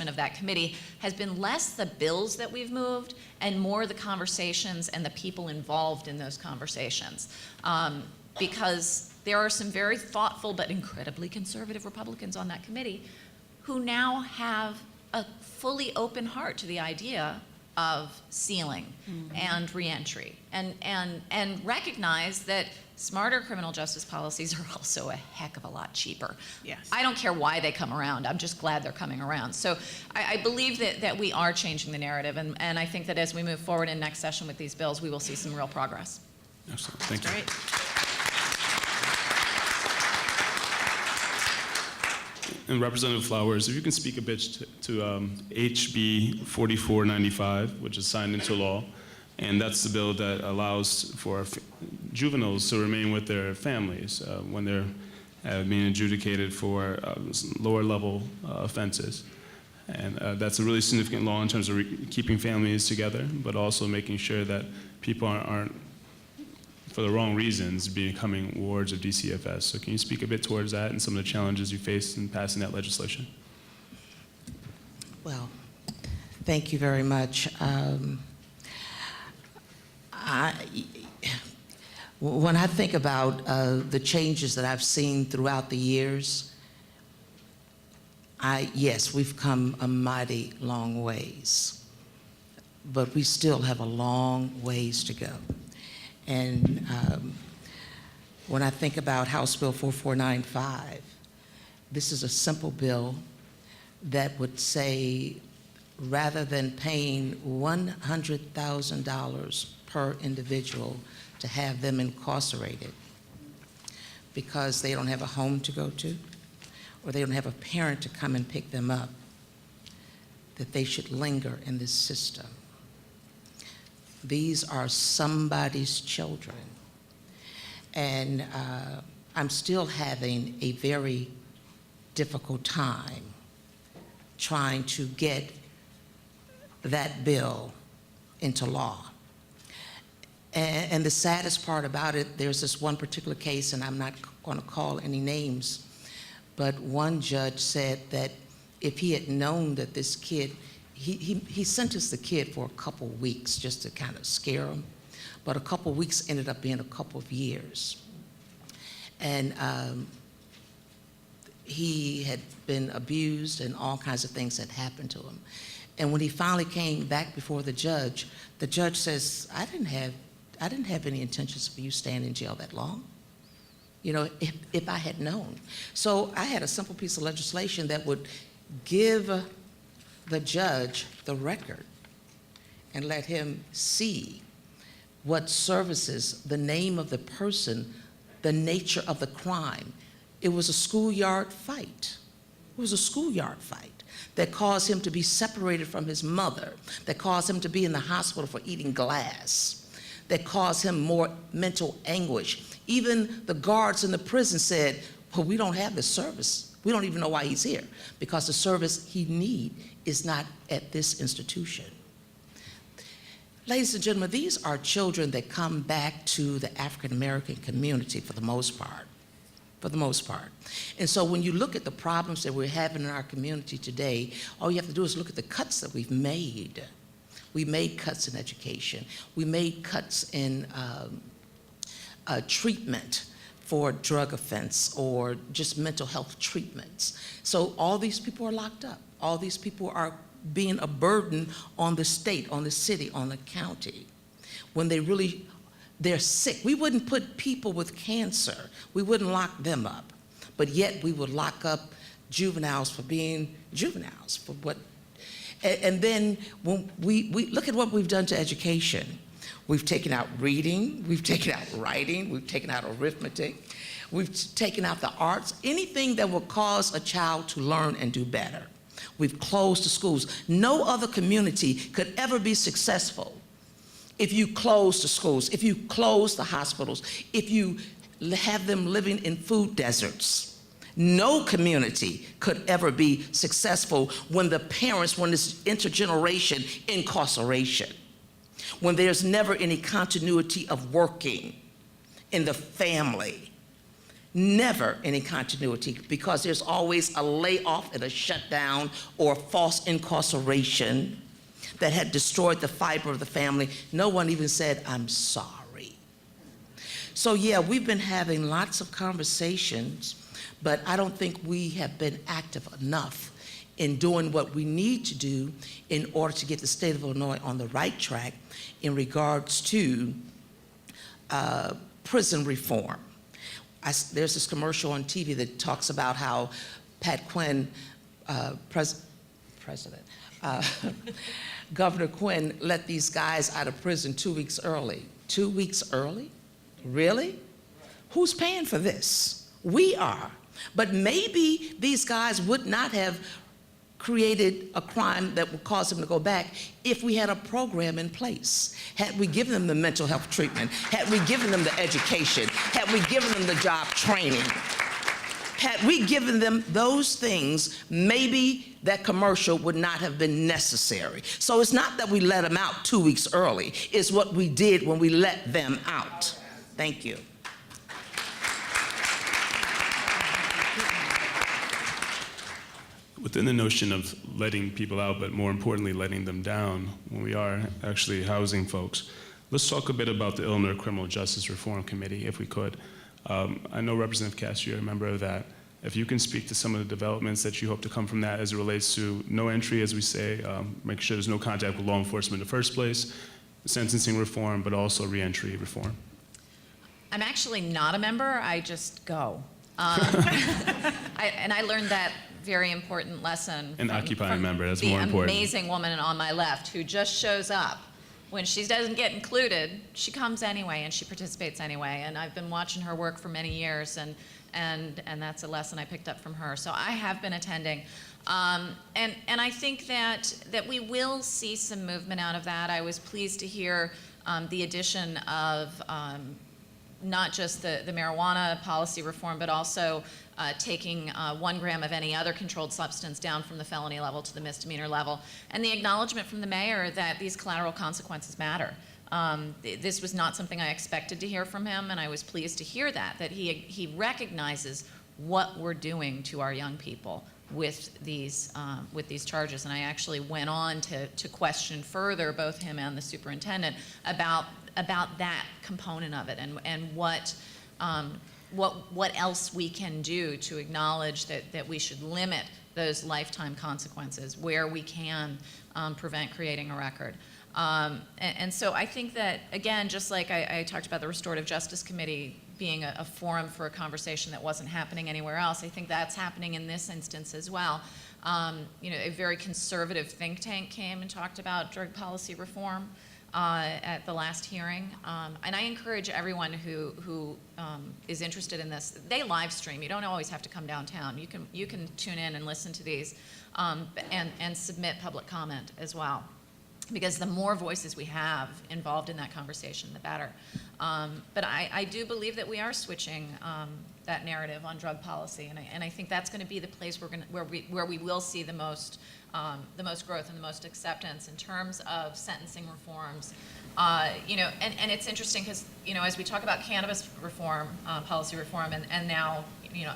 of that committee has been less the bills that we've moved and more the conversations and the people involved in those conversations. Because there are some very thoughtful but incredibly conservative Republicans on that committee who now have a fully open heart to the idea of sealing and reentry, and recognize that smarter criminal justice policies are also a heck of a lot cheaper. Yes. I don't care why they come around. I'm just glad they're coming around. So I believe that we are changing the narrative, and I think that as we move forward in next session with these bills, we will see some real progress. Excellent. Thank you. Great. And Representative Flowers, if you can speak a bit to HB 4495, which is signed into law, and that's the bill that allows for juveniles to remain with their families when they're being adjudicated for lower level offenses. And that's a really significant law in terms of keeping families together, but also making sure that people aren't for the wrong reasons, becoming wards of DCFS. So can you speak a bit towards that and some of the challenges you faced in passing that legislation? Well, thank you very much. When I think about the changes that I've seen throughout the years, yes, we've come a mighty long ways, but we still have a long ways to go. And when I think about House Bill 4495, this is a simple bill that would say, rather than paying $100,000 per individual to have them incarcerated because they don't have a home to go to, or they don't have a parent to come and pick them up, that they should linger in this system. These are somebody's children. And I'm still having a very difficult time trying to get that bill into law. And the saddest part about it, there's this one particular case, and I'm not going to call any names, but one judge said that if he had known that this kid, he sentenced the kid for a couple weeks just to kind of scare him, but a couple weeks ended up being a couple of years. And he had been abused and all kinds of things had happened to him. And when he finally came back before the judge says, I didn't have any intentions for you staying in jail that long, you know, if I had known. So I had a simple piece of legislation that would give the judge the record and let him see what services, the name of the person, the nature of the crime. It was a schoolyard fight. It was a schoolyard fight that caused him to be separated from his mother, that caused him to be in the hospital for eating glass, that caused him more mental anguish. Even the guards in the prison said, well, we don't have this service. We don't even know why he's here, because the service he needs is not at this institution. Ladies and gentlemen, these are children that come back to the African American community for the most part. And so when you look at the problems that we're having in our community today, all you have to do is look at the cuts that we've made. We made cuts in education. We made cuts in treatment for drug offense or just mental health treatments. So all these people are locked up. All these people are being a burden on the state, on the city, on the county, when they're sick. We wouldn't put people with cancer, we wouldn't lock them up, but yet we would lock up juveniles for being juveniles, for what. And then when we look at what we've done to education. We've taken out reading, we've taken out writing, we've taken out arithmetic, we've taken out the arts, anything that will cause a child to learn and do better. We've closed the schools. No other community could ever be successful if you close the schools, if you close the hospitals, if you have them living in food deserts. No community could ever be successful when this intergeneration incarceration, when there's never any continuity of working in the family. Never any continuity, because there's always a layoff and a shutdown or false incarceration that had destroyed the fiber of the family. No one even said, I'm sorry. So yeah, we've been having lots of conversations, but I don't think we have been active enough in doing what we need to do in order to get the state of Illinois on the right track in regards to prison reform. There's this commercial on TV that talks about how Pat Quinn, Governor Quinn let these guys out of prison 2 weeks early. 2 weeks early? Really? Who's paying for this? We are. But maybe these guys would not have created a crime that would cause them to go back if we had a program in place. Had we given them the mental health treatment, had we given them the education, had we given them the job training, had we given them those things, maybe that commercial would not have been necessary. So it's not that we let them out 2 weeks early, it's what we did when we let them out. Thank you. Within the notion of letting people out, but more importantly, letting them down when we are actually housing folks, let's talk a bit about the Illinois Criminal Justice Reform Committee, if we could. I know Representative Cass, you're a member of that. If you can speak to some of the developments that you hope to come from that as it relates to no entry, as we say, make sure there's no contact with law enforcement in the first place, sentencing reform, but also reentry reform. I'm actually not a member, I just go. And I learned that very important lesson. An occupying member, that's the more important. amazing woman on my left who just shows up. When she doesn't get included, she comes anyway and she participates anyway. And I've been watching her work for many years, and that's a lesson I picked up from her. So I have been attending. And I think that we will see some movement out of that. I was pleased to hear the addition of not just the marijuana policy reform, but also taking 1 gram of any other controlled substance down from the felony level to the misdemeanor level, and the acknowledgement from the mayor that these collateral consequences matter. This was not something I expected to hear from him, and I was pleased to hear that he recognizes what we're doing to our young people with these charges. And I actually went on to question further both him and the superintendent about that component of it, and what else we can do to acknowledge that we should limit those lifetime consequences where we can prevent creating a record. And so I think that, again, just like I talked about the Restorative Justice Committee being a forum for a conversation that wasn't happening anywhere else, I think that's happening in this instance as well. A very conservative think tank came and talked about drug policy reform at the last hearing. And I encourage everyone who is interested in this, they live stream. You don't always have to come downtown. You can tune in and listen to these and submit public comment as well. Because the more voices we have involved in that conversation, the better. But I do believe that we are switching that narrative on drug policy, and I think that's going to be the place where we will see the most growth and the most acceptance in terms of sentencing reforms. And it's interesting because as we talk about cannabis reform, policy reform, and now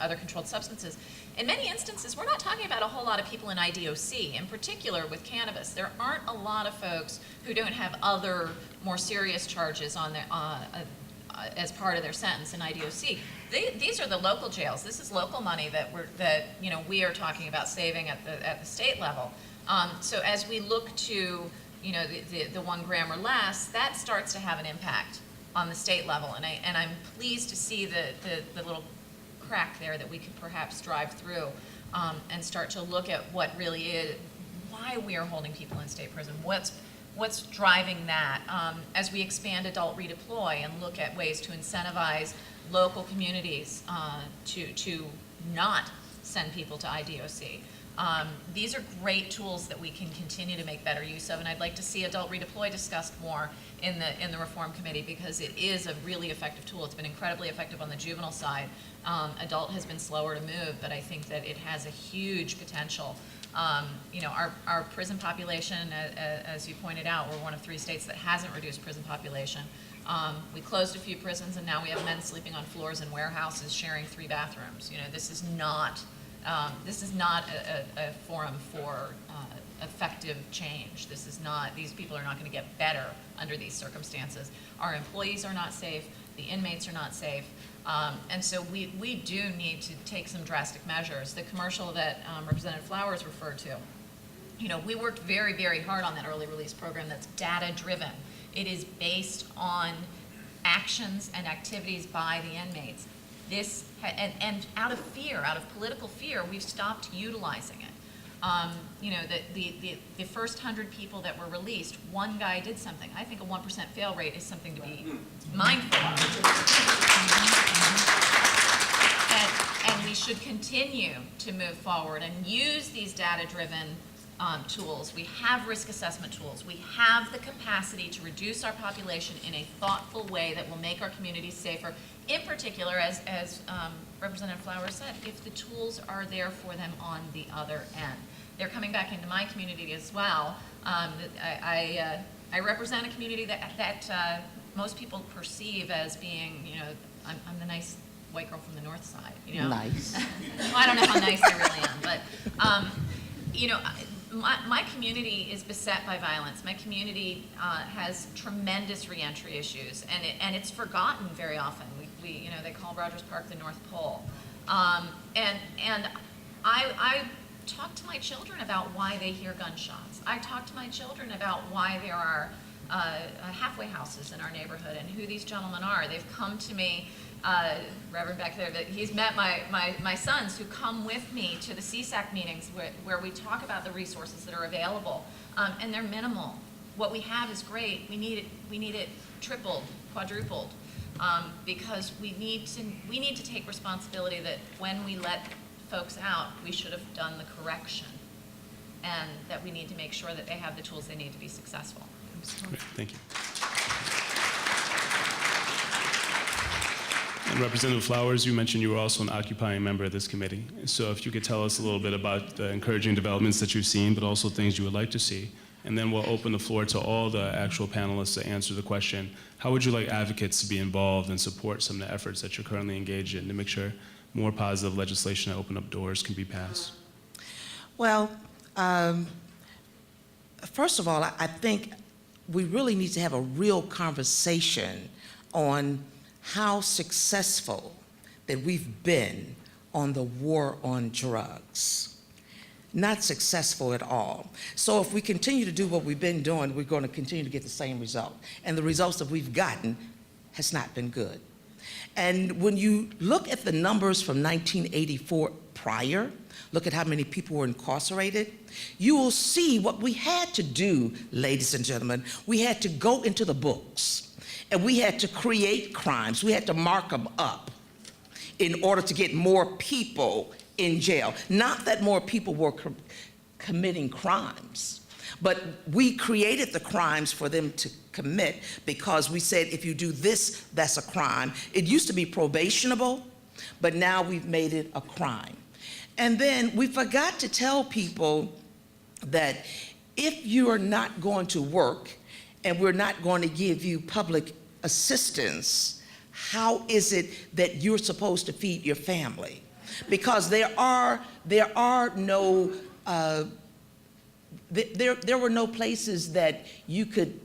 other controlled substances, in many instances we're not talking about a whole lot of people in IDOC. In particular with cannabis, there aren't a lot of folks who don't have other more serious charges on their as part of their sentence in IDOC. These are the local jails. This is local money that we are talking about saving at the state level. So as we look to the 1 gram or less, that starts to have an impact on the state level, and I'm pleased to see the little crack there that we could perhaps drive through and start to look at what really is, why we are holding people in state prison, what's driving that, as we expand adult redeploy and look at ways to incentivize local communities to not send people to IDOC. These are great tools that we can continue to make better use of, and I'd like to see adult redeploy discussed more in the reform committee, because it is a really effective tool. It's been incredibly effective on the juvenile side. Adult has been slower to move, but I think that it has a huge potential. Our prison population, as you pointed out, we're one of 3 states that hasn't reduced prison population. We closed a few prisons, and now we have men sleeping on floors in warehouses sharing 3 bathrooms. This is not a forum for effective change. These people are not going to get better under these circumstances. Our employees are not safe, the inmates are not safe, and so we do need to take some drastic measures. The commercial that Representative Flowers referred to, we worked very, very hard on that early release program that's data driven. It is based on actions and activities by the inmates. And out of fear, out of political fear, we've stopped utilizing it. You know, the first 100 people that were released, one guy did something. I think a 1% fail rate is something to be mindful of. And we should continue to move forward and use these data-driven tools. We have risk assessment tools. We have the capacity to reduce our population in a thoughtful way that will make our communities safer. In particular, as Representative Flowers said, if the tools are there for them on the other end. They're coming back into my community as well. I represent a community that most people perceive as being, you know, I'm the nice white girl from the north side, you know? Nice. Well, I don't know how nice I really am, but, you know, my community is beset by violence. My community has tremendous reentry issues, and it's forgotten very often. You know, they call Rogers Park the North Pole. And I talk to my children about why they hear gunshots. I talk to my children about why there are halfway houses in our neighborhood and who these gentlemen are. They've come to me, Reverend back there, that he's met my sons who come with me to the CSAC meetings where we talk about the resources that are available, and they're minimal. What we have is great. We need it tripled, quadrupled, because we need to take responsibility that when we let folks out, we should have done the correction, and that we need to make sure that they have the tools they need to be successful. Great, thank you. And Representative Flowers, you mentioned you were also an occupying member of this committee. So if you could tell us a little bit about the encouraging developments that you've seen, but also things you would like to see. And then we'll open the floor to all the actual panelists to answer the question, how would you like advocates to be involved and support some of the efforts that you're currently engaged in to make sure more positive legislation that open up doors can be passed? Well, first of all, I think we really need to have a real conversation on how successful that we've been on the war on drugs. Not successful at all. So if we continue to do what we've been doing, we're going to continue to get the same result. And the results that we've gotten has not been good. And when you look at the numbers from 1984 prior, look at how many people were incarcerated, you will see what we had to do, ladies and gentlemen. We had to go into the books, and we had to create crimes. We had to mark them up in order to get more people in jail. Not that more people were committing crimes, but we created the crimes for them to commit because we said if you do this, that's a crime. It used to be probationable, but now we've made it a crime. And then we forgot to tell people that if you are not going to work and we're not going to give you public assistance, how is it that you're supposed to feed your family? Because there were no places that you could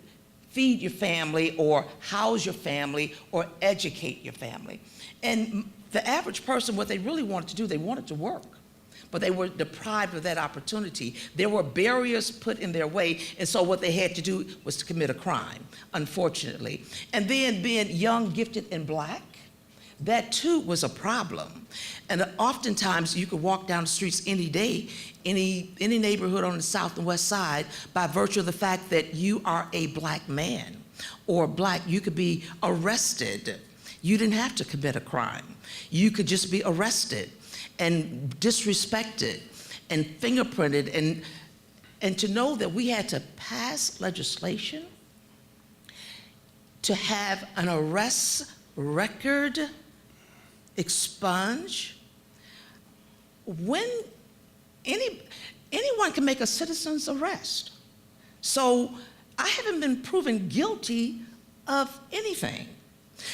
feed your family or house your family or educate your family. And the average person, what they really wanted to do, they wanted to work, but they were deprived of that opportunity. There were barriers put in their way, and so what they had to do was to commit a crime, unfortunately. And then being young, gifted, and black, that too was a problem. And oftentimes you could walk down the streets any day, any neighborhood on the south and west side, by virtue of the fact that you are a black man or black, you could be arrested. You didn't have to commit a crime. You could just be arrested and disrespected and fingerprinted, and to know that we had to pass legislation to have an arrest record expunged when anyone can make a citizen's arrest. So I haven't been proven guilty of anything.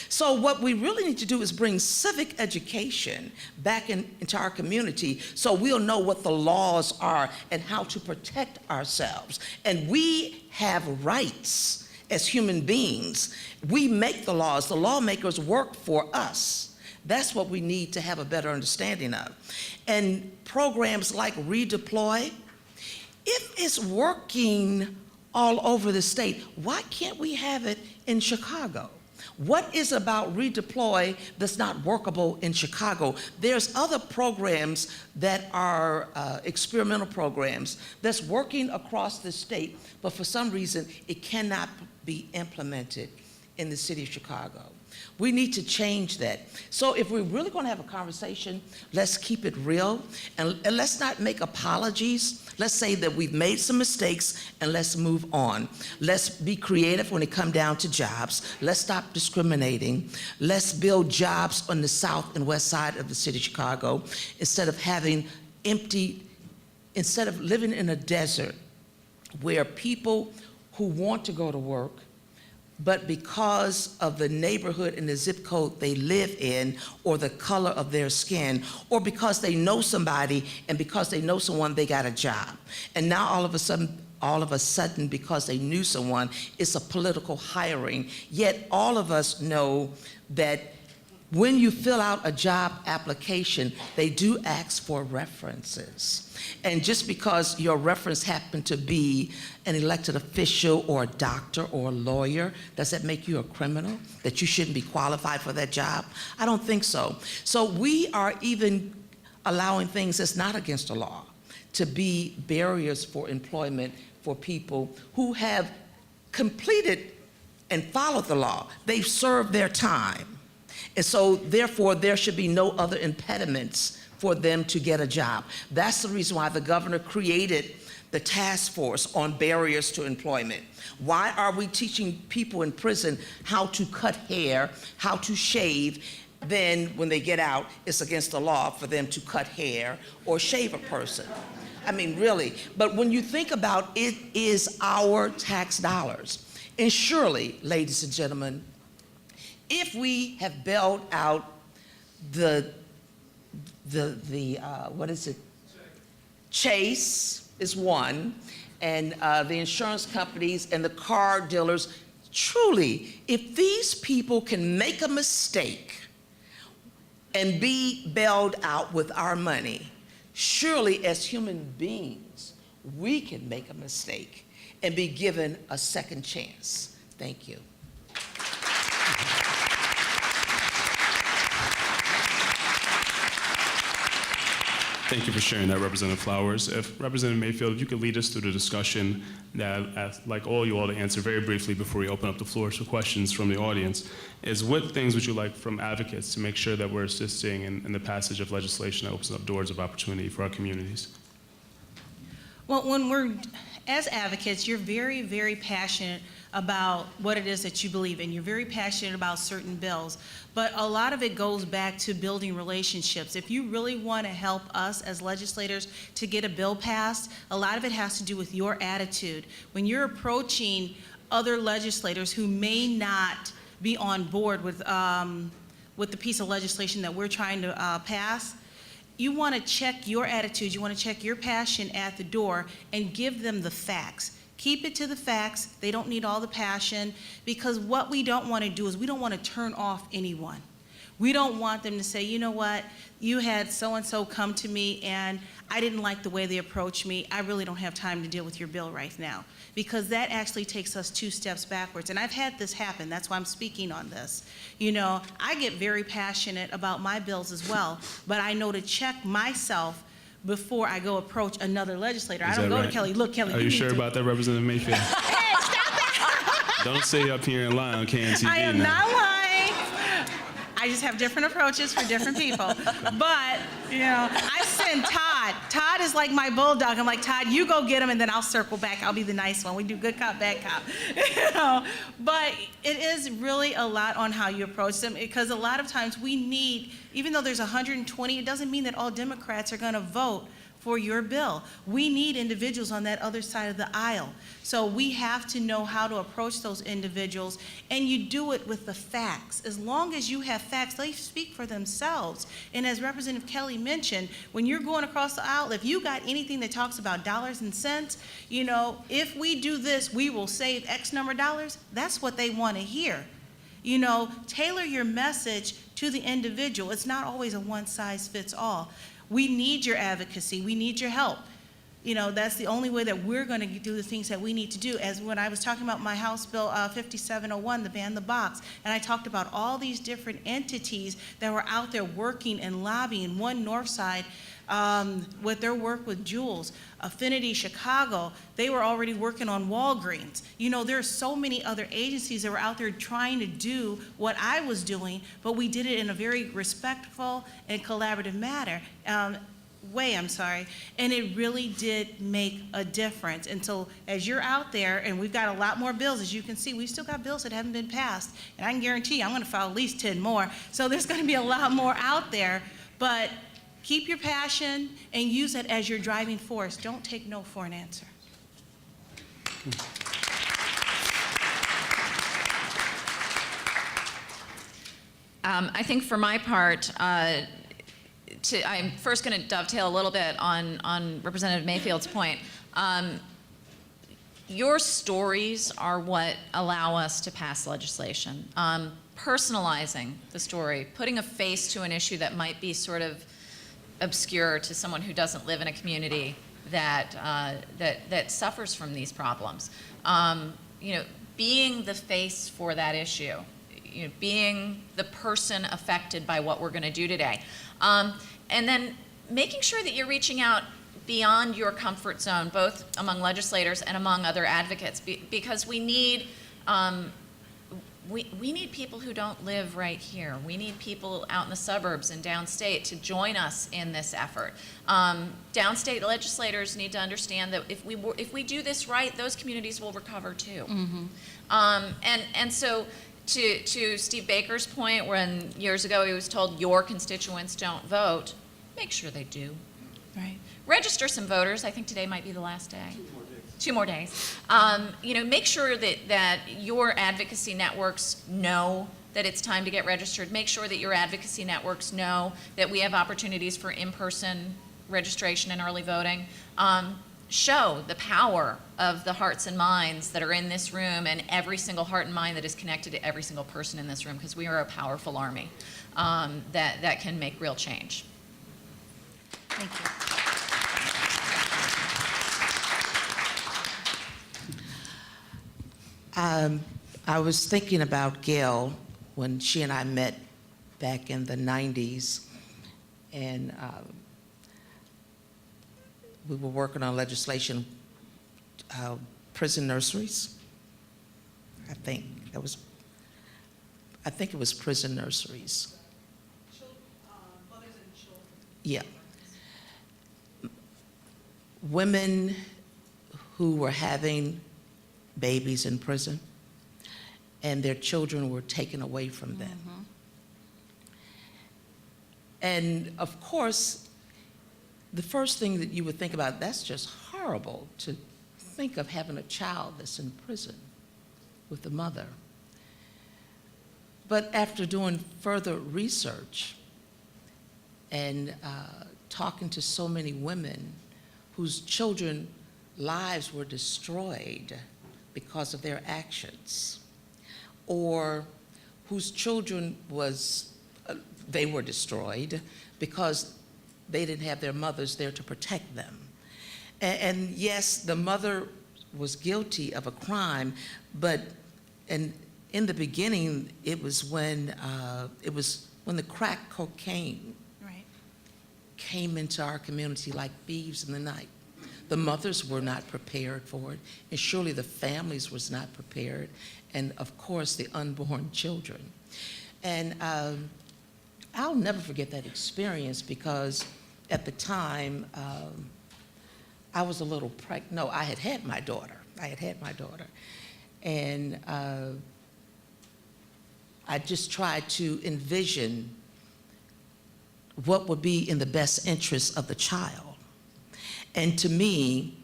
So what we really need to do is bring civic education back into our community so we'll know what the laws are and how to protect ourselves. And we have rights as human beings. We make the laws. The lawmakers work for us. That's what we need to have a better understanding of. And programs like Redeploy, if it's working all over the state, why can't we have it in Chicago? What is about redeploy that's not workable in Chicago? There's other programs that are experimental programs that's working across the state, but for some reason, it cannot be implemented in the city of Chicago. We need to change that. So if we're really going to have a conversation, let's keep it real, and let's not make apologies. Let's say that we've made some mistakes, and let's move on. Let's be creative when it comes down to jobs. Let's stop discriminating. Let's build jobs on the south and west side of the city of Chicago instead of living in a desert where people who want to go to work, but because of the neighborhood and the zip code they live in, or the color of their skin, or because they know somebody, and because they know someone, they got a job. And now all of a sudden, because they knew someone, it's a political hiring. Yet all of us know that when you fill out a job application, they do ask for references. And just because your reference happened to be an elected official or a doctor or a lawyer, does that make you a criminal? That you shouldn't be qualified for that job? I don't think so. So we are even allowing things that's not against the law to be barriers for employment for people who have completed and followed the law. They've served their time. And so, therefore, there should be no other impediments for them to get a job. That's the reason why the governor created the task force on barriers to employment. Why are we teaching people in prison how to cut hair, how to shave? Then when they get out, it's against the law for them to cut hair or shave a person. I mean, really. But when you think about it, is our tax dollars. And surely, ladies and gentlemen, if we have bailed out what is it? Chase is one, and the insurance companies and the car dealers, truly, if these people can make a mistake and be bailed out with our money, surely as human beings, we can make a mistake and be given a second chance. Thank you. Thank you for sharing that, Representative Flowers. If Representative Mayfield, if you could lead us through the discussion, that I'd like all you all to answer very briefly before we open up the floor to questions from the audience, is what things would you like from advocates to make sure that we're assisting in the passage of legislation that opens up doors of opportunity for our communities? Well, as advocates, you're very, very passionate about what it is that you believe in. You're very passionate about certain bills, but a lot of it goes back to building relationships. If you really want to help us as legislators to get a bill passed, a lot of it has to do with your attitude. When you're approaching other legislators who may not be on board with the piece of legislation that we're trying to pass, you want to check your attitude, you want to check your passion at the door and give them the facts. Keep it to the facts. They don't need all the passion, because what we don't want to do is we don't want to turn off anyone. We don't want them to say, you know what, you had so-and-so come to me and I didn't like the way they approached me. I really don't have time to deal with your bill right now, because that actually takes us 2 steps backwards. And I've had this happen. That's why I'm speaking on this. You know, I get very passionate about my bills as well, but I know to check myself before I go approach another legislator. I don't go to Kelly, look, Kelly, Are you sure about that, Representative Mayfield? Hey, stop that! Don't stay up here and lie on KNTV. I am now. not lying. I just have different approaches for different people. But, you know, I send Todd. Todd is like my bulldog. I'm like, Todd, you go get him, and then I'll circle back. I'll be the nice one. We do good cop, bad cop. You know? But it is really a lot on how you approach them, because a lot of times we need, even though there's 120, it doesn't mean that all Democrats are going to vote for your bill. We need individuals on that other side of the aisle. So we have to know how to approach those individuals, and you do it with the facts. As long as you have facts, they speak for themselves. And as Representative Kelly mentioned, when you're going across the aisle, if you got anything that talks about dollars and cents, you know, if we do this, we will save X number of dollars, that's what they want to hear. You know, tailor your message to the individual. It's not always a one-size-fits-all. We need your advocacy. We need your help. You know, that's the only way that we're going to do the things that we need to do. As when I was talking about my House Bill 5701, the ban the box, and I talked about all these different entities that were out there working and lobbying. One Northside, with their work with Jules, Affinity Chicago, they were already working on Walgreens. You know, there are so many other agencies that were out there trying to do what I was doing, but we did it in a very respectful and collaborative way, and it really did make a difference. And so as you're out there, and we've got a lot more bills, as you can see, we've still got bills that haven't been passed, and I can guarantee you I'm going to file at least 10 more, so there's going to be a lot more out there, but keep your passion and use it as your driving force. Don't take no for an answer. I think for my part, I'm first going to dovetail a little bit on Representative Mayfield's point. Your stories are what allow us to pass legislation. Personalizing the story, putting a face to an issue that might be sort of obscure to someone who doesn't live in a community that suffers from these problems. You know, being the face for that issue, you know, being the person affected by what we're going to do today. And then making sure that you're reaching out beyond your comfort zone, both among legislators and among other advocates, because we need people who don't live right here. We need people out in the suburbs and downstate to join us in this effort. Downstate legislators need to understand that if we do this right, those communities will recover too. And so to Steve Baker's point, when years ago he was told your constituents don't vote, make sure they do. Right. Register some voters. I think today might be the last day. 2 more days. You know, make sure that your advocacy networks know that it's time to get registered. Make sure that your advocacy networks know that we have opportunities for in-person registration and early voting. Show the power of the hearts and minds that are in this room and every single heart and mind that is connected to every single person in this room, because we are a powerful army that can make real change. Thank you. I was thinking about Gail when she and I met back in the 90s, and we were working on legislation, prison nurseries. I think it was prison nurseries. Mothers and children. Yeah. Women who were having babies in prison, and their children were taken away from them. And of course, the first thing that you would think about, that's just horrible to think of having a child that's in prison with the mother. But after doing further research and talking to so many women whose children's lives were destroyed because of their actions, or whose children they were destroyed because they didn't have their mothers there to protect them. And yes, the mother was guilty of a crime, but in the beginning, it was when the crack cocaine Right. came into our community like thieves in the night. The mothers were not prepared for it, and surely the families was not prepared, and of course the unborn children. And I'll never forget that experience, because at the time I was a little pregnant. No, I had had my daughter. And I just tried to envision what would be in the best interest of the child. And to me,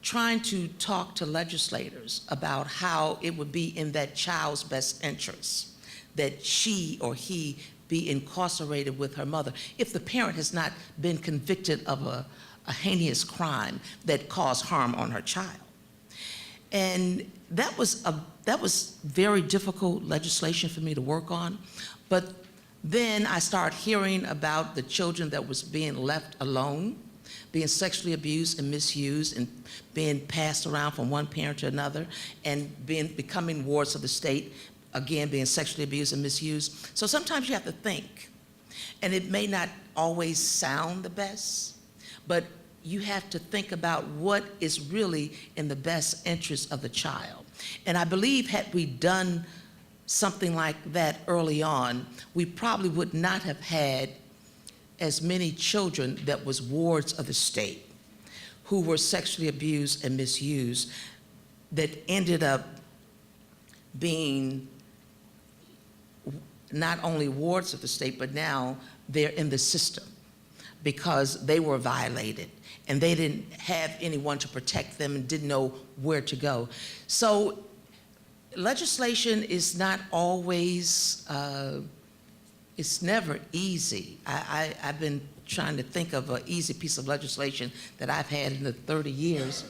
trying to talk to legislators about how it would be in that child's best interest that she or he be incarcerated with her mother if the parent has not been convicted of a heinous crime that caused harm on her child. And that was very difficult legislation for me to work on. But then I started hearing about the children that was being left alone being sexually abused and misused and being passed around from one parent to another, and becoming wards of the state, again, being sexually abused and misused. So sometimes you have to think, and it may not always sound the best, but you have to think about what is really in the best interest of the child. And I believe had we done something like that early on, we probably would not have had as many children that was wards of the state who were sexually abused and misused that ended up being not only wards of the state, but now they're in the system because they were violated and they didn't have anyone to protect them and didn't know where to go. So legislation is not always, it's never easy. I've been trying to think of an easy piece of legislation that I've had in the 30 years.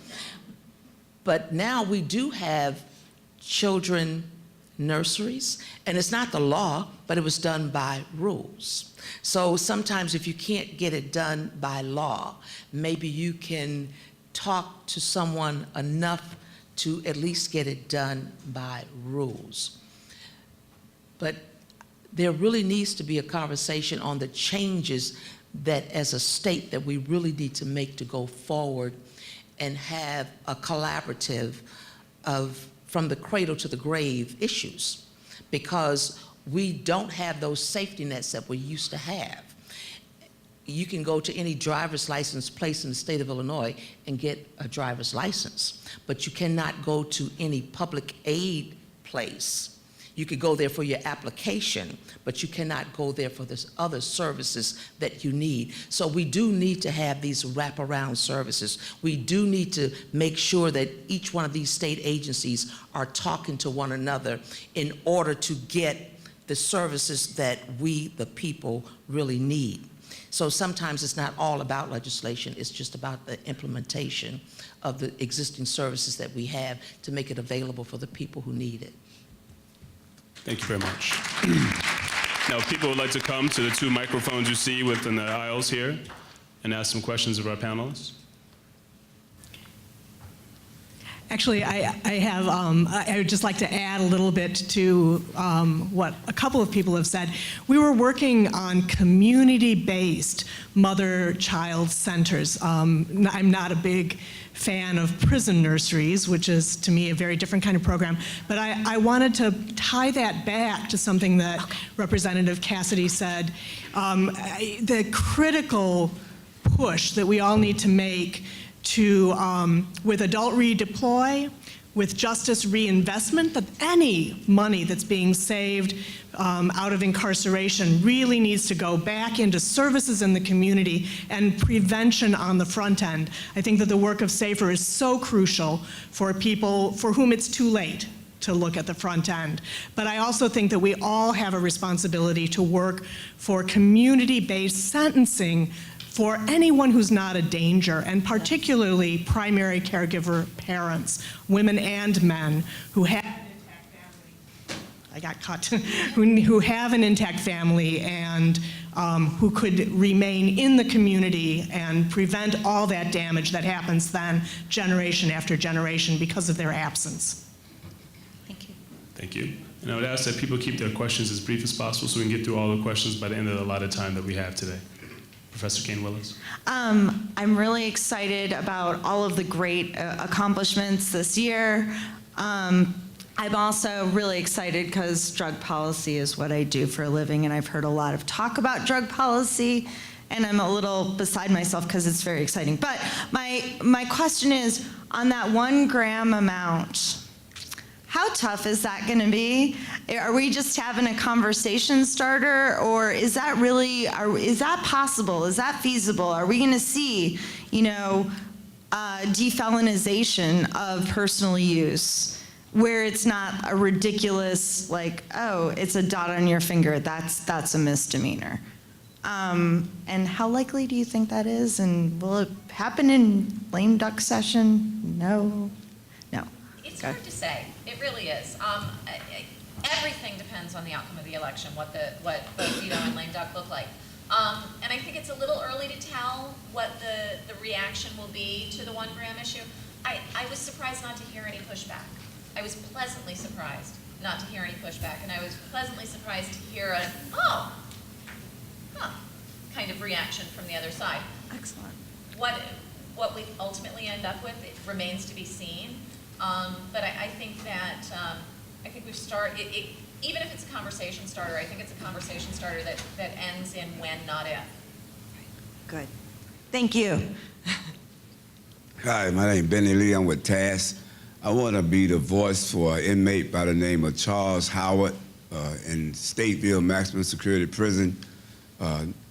But now we do have children nurseries, and it's not the law, but it was done by rules. So sometimes if you can't get it done by law, maybe you can talk to someone enough to at least get it done by rules. But there really needs to be a conversation on the changes that as a state that we really need to make to go forward and have a collaborative of from the cradle to the grave issues, because we don't have those safety nets that we used to have. You can go to any driver's license place in the state of Illinois and get a driver's license, but you cannot go to any public aid place. You could go there for your application, but you cannot go there for the other services that you need. So we do need to have these wraparound services. We do need to make sure that each one of these state agencies are talking to one another in order to get the services that we, the people, really need. So sometimes it's not all about legislation, it's just about the implementation of the existing services that we have to make it available for the people who need it. Thank you very much. Now, if people would like to come to the two microphones you see within the aisles here and ask some questions of our panelists. Actually, I would just like to add a little bit to what a couple of people have said. We were working on community-based mother-child centers. I'm not a big fan of prison nurseries, which is, to me, a very different kind of program. But I wanted to tie that back to something that Representative Cassidy said. The critical push that we all need to make to, with adult redeploy, with justice reinvestment, that any money that's being saved out of incarceration really needs to go back into services in the community and prevention on the front end. I think that the work of SAFER is so crucial for people for whom it's too late to look at the front end. But I also think that we all have a responsibility to work for community-based sentencing for anyone who's not a danger, and particularly primary caregiver parents, women and men who have an intact family. I got caught. who have an intact family and who could remain in the community and prevent all that damage that happens then generation after generation because of their absence. Thank you. Thank you. And I would ask that people keep their questions as brief as possible so we can get through all the questions by the end of the allotted time that we have today. Professor Kane Willis. I'm really excited about all of the great accomplishments this year. I'm also really excited because drug policy is what I do for a living, and I've heard a lot of talk about drug policy, and I'm a little beside myself because it's very exciting. But my question is, on that 1 gram amount, how tough is that going to be? Are we just having a conversation starter, or is that really, is that possible? Is that feasible? Are we going to see, defelonization of personal use, where it's not a ridiculous, like, oh, it's a dot on your finger, that's a misdemeanor? And how likely do you think that is? And will it happen in lame duck session? No. It's hard to say. It really is. Everything depends on the outcome of the election, what both veto and lame duck look like. And I think it's a little early to tell what the reaction will be to the 1 gram issue. I was surprised not to hear any pushback. I was pleasantly surprised not to hear any pushback, and I was pleasantly surprised to hear a, oh, huh, kind of reaction from the other side. Excellent. What we ultimately end up with, it remains to be seen. But I think that, I think we've started, even if it's a conversation starter, I think it's a conversation starter that ends in when, not if. Good. Thank you. Hi, my name is Benny Lee. I'm with TASS. I want to be the voice for an inmate by the name of Charles Howard in Stateville Maximum Security Prison,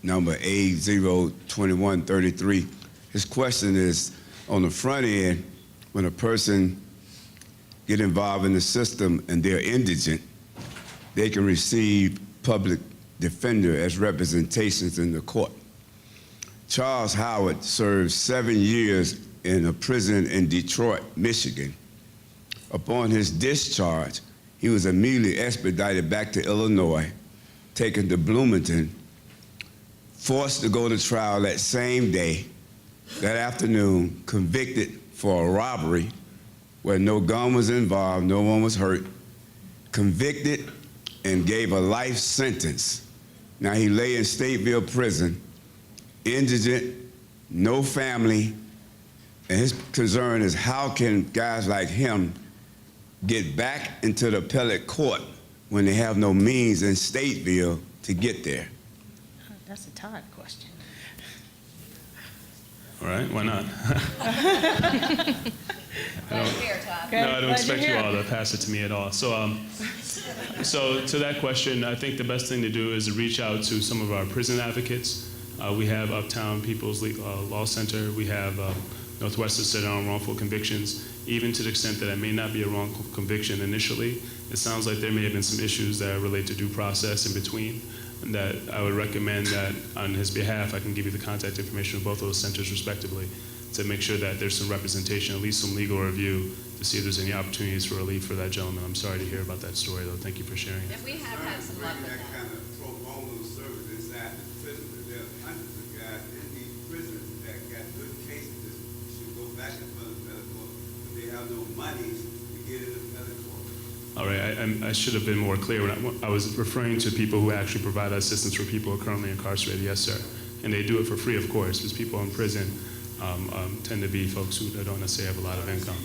number A02133. His question is, on the front end, when a person get involved in the system and they're indigent, they can receive public defender as representations in the court. Charles Howard served 7 years in a prison in Detroit, Michigan. Upon his discharge, he was immediately expedited back to Illinois, taken to Bloomington, forced to go to trial that same day, that afternoon, convicted for a robbery where no gun was involved, no one was hurt, convicted and gave a life sentence. Now he lay in Stateville prison, indigent, no family, and his concern is how can guys like him get back into the appellate court when they have no means in Stateville to get there? That's a Todd question. All right, why not? Glad you're here, Todd. No, I don't expect you all to pass it to me at all. So to that question, I think the best thing to do is to reach out to some of our prison advocates. We have Uptown People's Law Center. We have Northwestern Center on Wrongful Convictions. Even to the extent that it may not be a wrongful conviction initially, it sounds like there may have been some issues that relate to due process in between, and that I would recommend that on his behalf, I can give you the contact information of both those centers respectively to make sure that there's some representation, at least some legal review, to see if there's any opportunities for relief for that gentleman. I'm sorry to hear about that story, though. Thank you for sharing it. And we have had some luck with That that. kind of pro bono service inside the prison, but there are hundreds of guys in these prisons that got good cases that should go back in front of the appellate court, but they have no money to get in the appellate court. All right, I should have been more clear. When I was referring to people who actually provide assistance for people who are currently incarcerated, yes, sir. And they do it for free, of course, because people in prison tend to be folks who don't necessarily have a lot of income.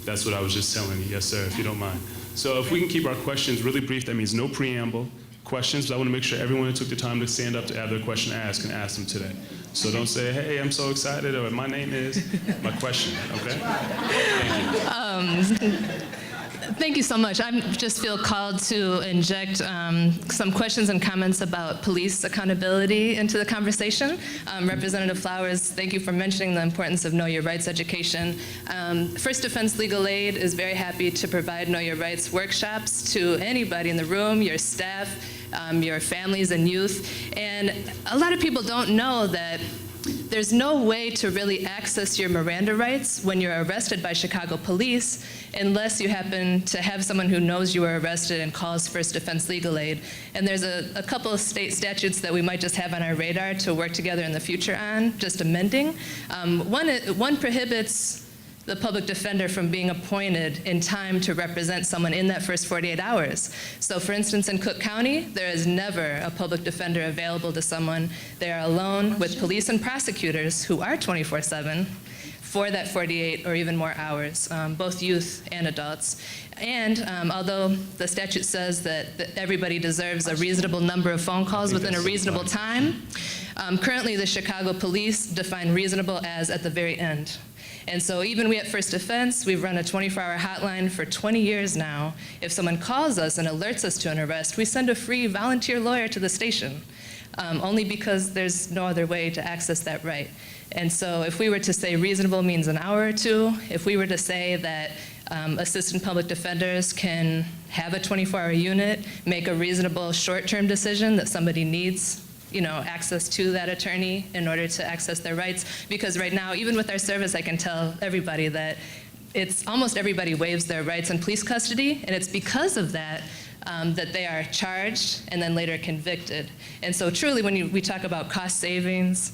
That's what I was just telling you, yes, sir, if you don't mind. So if we can keep our questions really brief, that means no preamble, questions, but I want to make sure everyone who took the time to stand up to have their question asked can ask them today. So don't say, hey, I'm so excited, or my name is, my question, okay? Thank you. Thank you so much. I just feel called to inject some questions and comments about police accountability into the conversation. Representative Flowers, thank you for mentioning the importance of Know Your Rights education. First Defense Legal Aid is very happy to provide Know Your Rights workshops to anybody in the room, your staff, your families and youth. And a lot of people don't know that there's no way to really access your Miranda rights when you're arrested by Chicago police unless you happen to have someone who knows you were arrested and calls First Defense Legal Aid. And there's a couple of state statutes that we might just have on our radar to work together in the future on, just amending. One prohibits the public defender from being appointed in time to represent someone in that first 48 hours. So for instance, in Cook County, there is never a public defender available to someone. They are alone with police and prosecutors who are 24/7 for that 48 or even more hours, both youth and adults. And although the statute says that everybody deserves a reasonable number of phone calls within a reasonable time, currently the Chicago police define reasonable as at the very end. And so even we at First Defense, we've run a 24-hour hotline for 20 years now. If someone calls us and alerts us to an arrest, we send a free volunteer lawyer to the station, only because there's no other way to access that right. And so if we were to say reasonable means an hour or two, if we were to say that assistant public defenders can have a 24-hour unit, make a reasonable short-term decision that somebody needs access to that attorney in order to access their rights. Because right now, even with our service, I can tell everybody that it's almost everybody waives their rights in police custody, and it's because of that that they are charged and then later convicted. And so truly, when we talk about cost savings,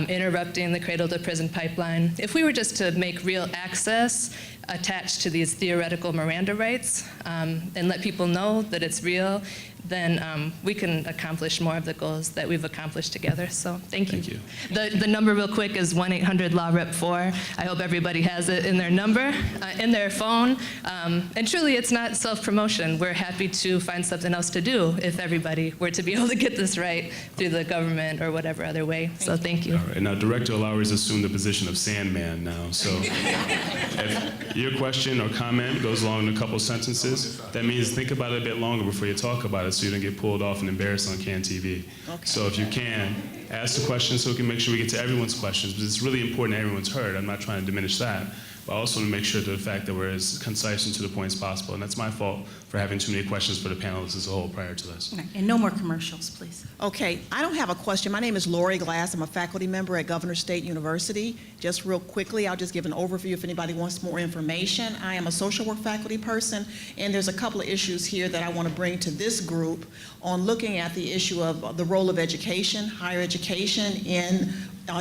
interrupting the cradle to prison pipeline, if we were just to make real access attached to these theoretical Miranda rights and let people know that it's real, then we can accomplish more of the goals that we've accomplished together. So thank you. The number real quick is 1-800-LAW-REP4. I hope everybody has it in their number, in their phone. And truly, it's not self-promotion. We're happy to find something else to do if everybody were to be able to get this right through the government or whatever other way. So thank you. All right, now Director Lowry's assumed the position of Sandman now, so if your question or comment goes along in a couple sentences, that means think about it a bit longer before you talk about it so you don't get pulled off and embarrassed on CAN TV. Okay. So if you can, ask the question so we can make sure we get to everyone's questions, because it's really important that everyone's heard. I'm not trying to diminish that, but I also want to make sure that the fact that we're as concise and to the point as possible, and that's my fault for having too many questions for the panelists as a whole prior to this. Okay, and no more commercials, please. Okay, I don't have a question. My name is Lori Glass. I'm a faculty member at Governor State University. Just real quickly, I'll just give an overview if anybody wants more information. I am a social work faculty person, and there's a couple of issues here that I want to bring to this group on looking at the issue of the role of education, higher education in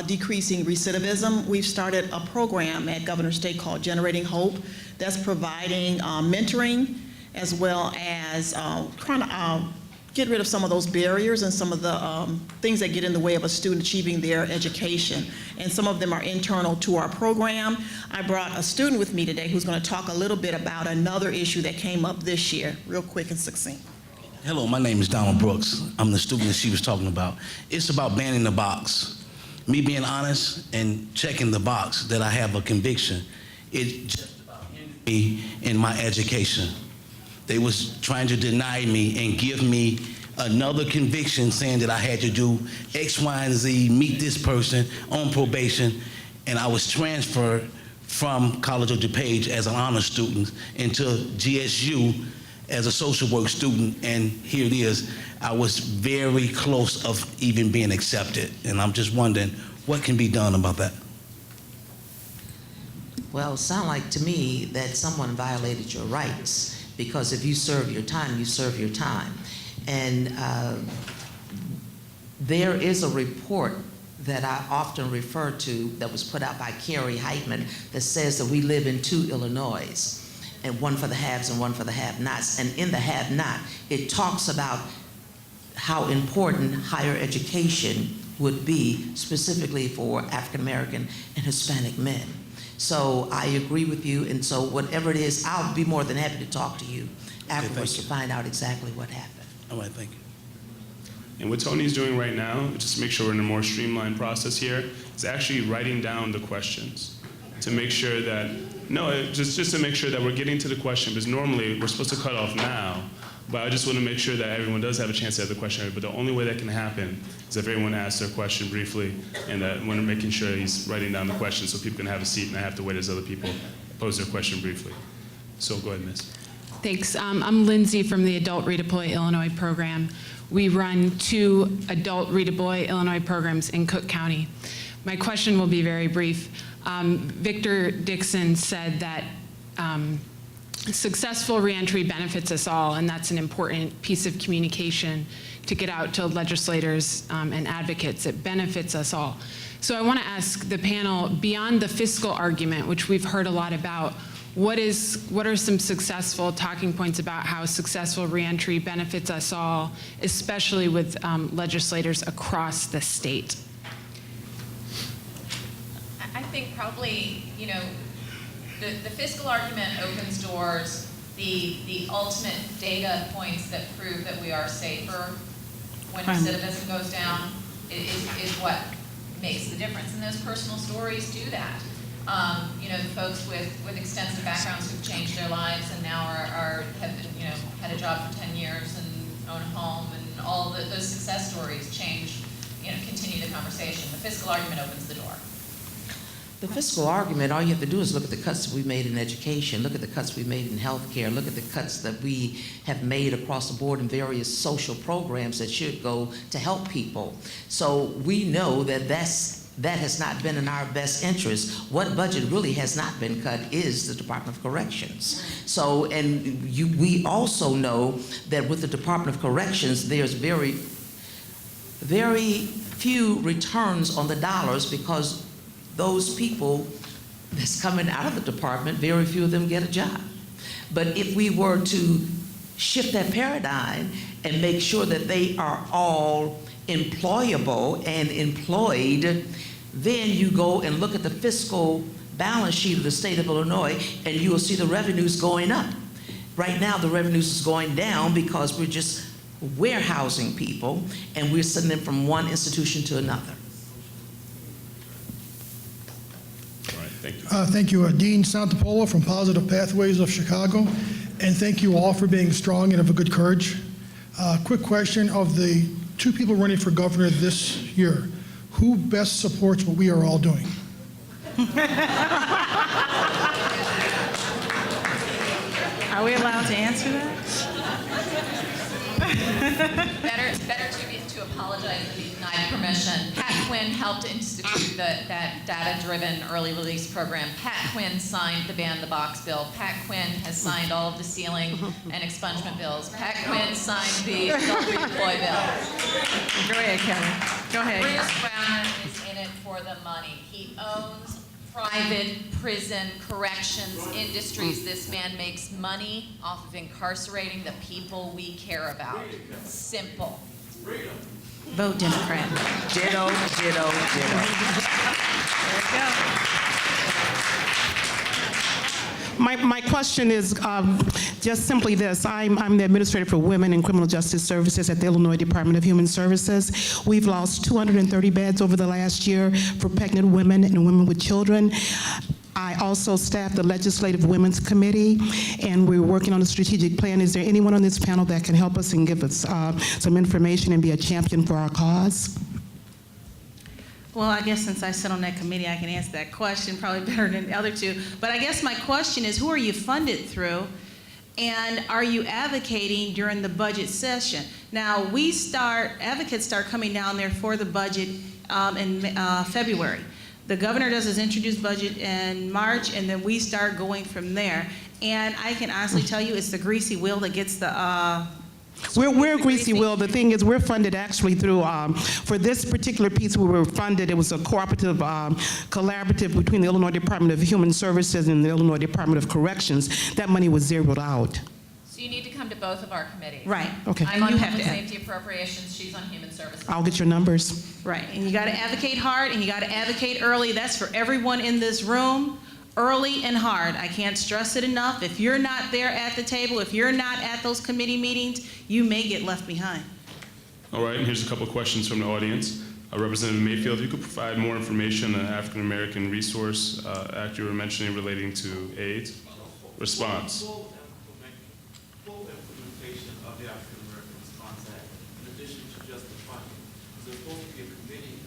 decreasing recidivism. We've started a program at Governor State called Generating Hope that's providing mentoring as well as trying to get rid of some of those barriers and some of the things that get in the way of a student achieving their education. And some of them are internal to our program. I brought a student with me today who's going to talk a little bit about another issue that came up this year, real quick and succinct. Hello, my name is Donald Brooks. I'm the student that she was talking about. It's about banning the box. Me being honest and checking the box that I have a conviction, it just about hindered me in my education. They was trying to deny me and give me another conviction saying that I had to do X, Y, and Z, meet this person on probation, and I was transferred from College of DuPage as an honor student into GSU as a social work student, and here it is. I was very close of even being accepted, and I'm just wondering what can be done about that. Well, it sounds like to me that someone violated your rights, because if you serve your time, you serve your time. And there is a report that I often refer to that was put out by Carrie Heitman that says that we live in two Illinois, and one for the haves and one for the have-nots. And in the have-not, it talks about how important higher education would be specifically for African American and Hispanic men. So I agree with you, and so whatever it is, I'll be more than happy to talk to you afterwards to find out exactly what happened. All right, thank you. And what Tony's doing right now, just to make sure we're in a more streamlined process here, is actually writing down the questions to make sure that, just to make sure that we're getting to the question, because normally we're supposed to cut off now, but I just want to make sure that everyone does have a chance to have the question. But the only way that can happen is if everyone asks their question briefly, and that when making sure he's writing down the question so people can have a seat and I have to wait as other people pose their question briefly. So go ahead, Miss. Thanks. I'm Lindsay from the Adult Redeploy Illinois program. We run 2 Adult Redeploy Illinois programs in Cook County. My question will be very brief. Victor Dixon said that successful reentry benefits us all, and that's an important piece of communication to get out to legislators and advocates. It benefits us all. So I want to ask the panel, beyond the fiscal argument, which we've heard a lot about, what are some successful talking points about how successful reentry benefits us all, especially with legislators across the state? I think probably, the fiscal argument opens doors. The ultimate data points that prove that we are safer when recidivism goes down is what makes the difference. And those personal stories do that. The folks with extensive backgrounds who've changed their lives and now have been, had a job for 10 years and own a home, and all those success stories change, continue the conversation. The fiscal argument opens the door. The fiscal argument, all you have to do is look at the cuts that we made in education, look at the cuts we made in healthcare, look at the cuts that we have made across the board in various social programs that should go to help people. So we know that that's that has not been in our best interest. What budget really has not been cut is the Department of Corrections. So, and we also know that with the Department of Corrections, there's very few returns on the dollars because those people that's coming out of the department, very few of them get a job. But if we were to shift that paradigm and make sure that they are all employable and employed, then you go and look at the fiscal balance sheet of the state of Illinois and you will see the revenues going up. Right now, the revenues is going down because we're just warehousing people and we're sending them from one institution to another. All right, thank you. Thank you, Dean Santopolo from Positive Pathways of Chicago, and thank you all for being strong and of a good courage. Quick question, of the 2 people running for governor this year, who best supports what we are all doing? Are we allowed to answer that? Better to apologize and be denied permission. Pat Quinn helped institute that data-driven early release program. Pat Quinn signed the ban the box bill. Pat Quinn has signed all of the ceiling and expungement bills. Pat Quinn signed the adult redeploy bill. Go ahead, Kelly. Go ahead. Bruce Brown is in it for the money. He owns private prison corrections industries. This man makes money off of incarcerating the people we care about. Simple. Vote Democrat. Ditto, ditto, ditto. There we go. My question is just simply this. I'm the administrator for Women in Criminal Justice Services at the Illinois Department of Human Services. We've lost 230 beds over the last year for pregnant women and women with children. I also staff the Legislative Women's Committee, and we're working on a strategic plan. Is there anyone on this panel that can help us and give us some information and be a champion for our cause? Well, I guess since I sit on that committee, I can answer that question probably better than the other two. But I guess my question is, who are you funded through? And are you advocating during the budget session? Now, advocates start coming down there for the budget in February. The governor does his introduced budget in March, and then we start going from there. And I can honestly tell you, it's the greasy wheel that gets the We're greasy wheel. The thing is, we're funded actually through, for this particular piece we were funded, it was a cooperative, collaborative between the Illinois Department of Human Services and the Illinois Department of Corrections. That money was zeroed out. So you need to come to both of our committees. right. Okay. I'm on you have Public to Safety Appropriations, she's on Human Services. I'll get your numbers. Right, and you got to advocate hard, and you got to advocate early. That's for everyone in this room, early and hard. I can't stress it enough. If you're not there at the table, if you're not at those committee meetings, you may get left behind. All right, and here's a couple of questions from the audience. Representative Mayfield, if you could provide more information on the African American Resource Act you were mentioning relating to AIDS response. Full implementation of the African American Response Act, in addition to just the funding. There's supposed to be a committee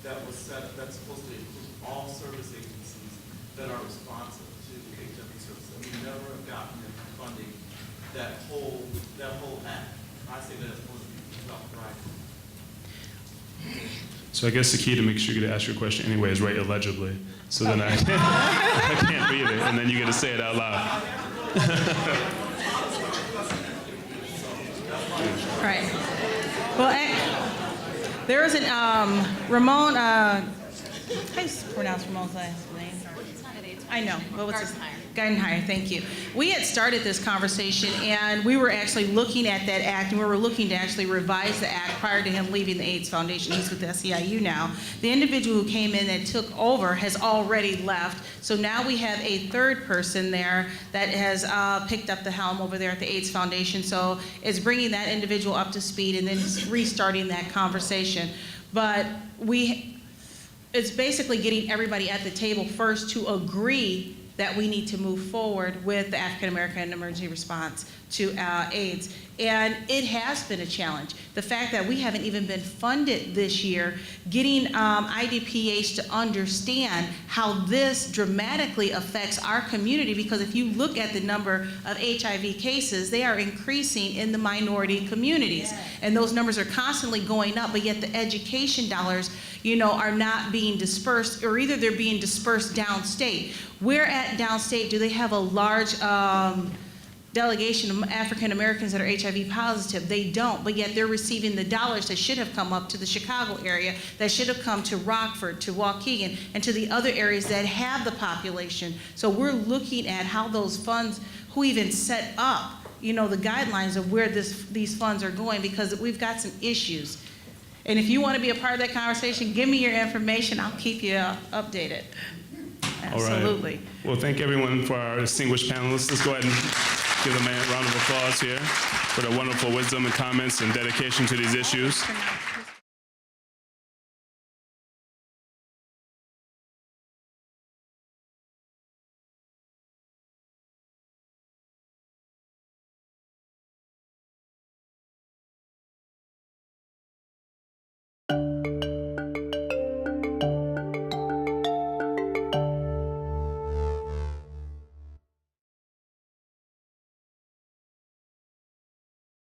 that was set up that's supposed to include all service agencies that are responsive to the HIV service. And we never have gotten the funding that whole act. I say that it's supposed to be about right. So I guess the key to make sure you get to ask your question anyway is write illegibly. So then I can't read it, and then you get to say it out loud. Right. Well, there is an Ramon, how do you pronounce Ramon's last name? I know. What was his? Gardenhire, thank you. We had started this conversation, and we were actually looking at that act, and we were looking to actually revise the act prior to him leaving the AIDS Foundation. He's with the SEIU now. The individual who came in and took over has already left, so now we have a third person there that has picked up the helm over there at the AIDS Foundation, so it's bringing that individual up to speed and then restarting that conversation. But it's basically getting everybody at the table first to agree that we need to move forward with the African American Emergency Response to AIDS. And it has been a challenge. The fact that we haven't even been funded this year, getting IDPH to understand how this dramatically affects our community, because if you look at the number of HIV cases, they are increasing in the minority communities. And those numbers are constantly going up, but yet the education dollars, are not being dispersed, or either they're being dispersed downstate. Where at downstate do they have a large delegation of African Americans that are HIV positive? They don't, but yet they're receiving the dollars that should have come up to the Chicago area, that should have come to Rockford, to Waukegan, and to the other areas that have the population. So we're looking at how those funds, who even set up, the guidelines of where these funds are going, because we've got some issues. And if you want to be a part of that conversation, give me your information. I'll keep you updated. Absolutely. All right. Well, thank everyone for our distinguished panelists. Let's go ahead and give them a round of applause here for their wonderful wisdom and comments and dedication to these issues.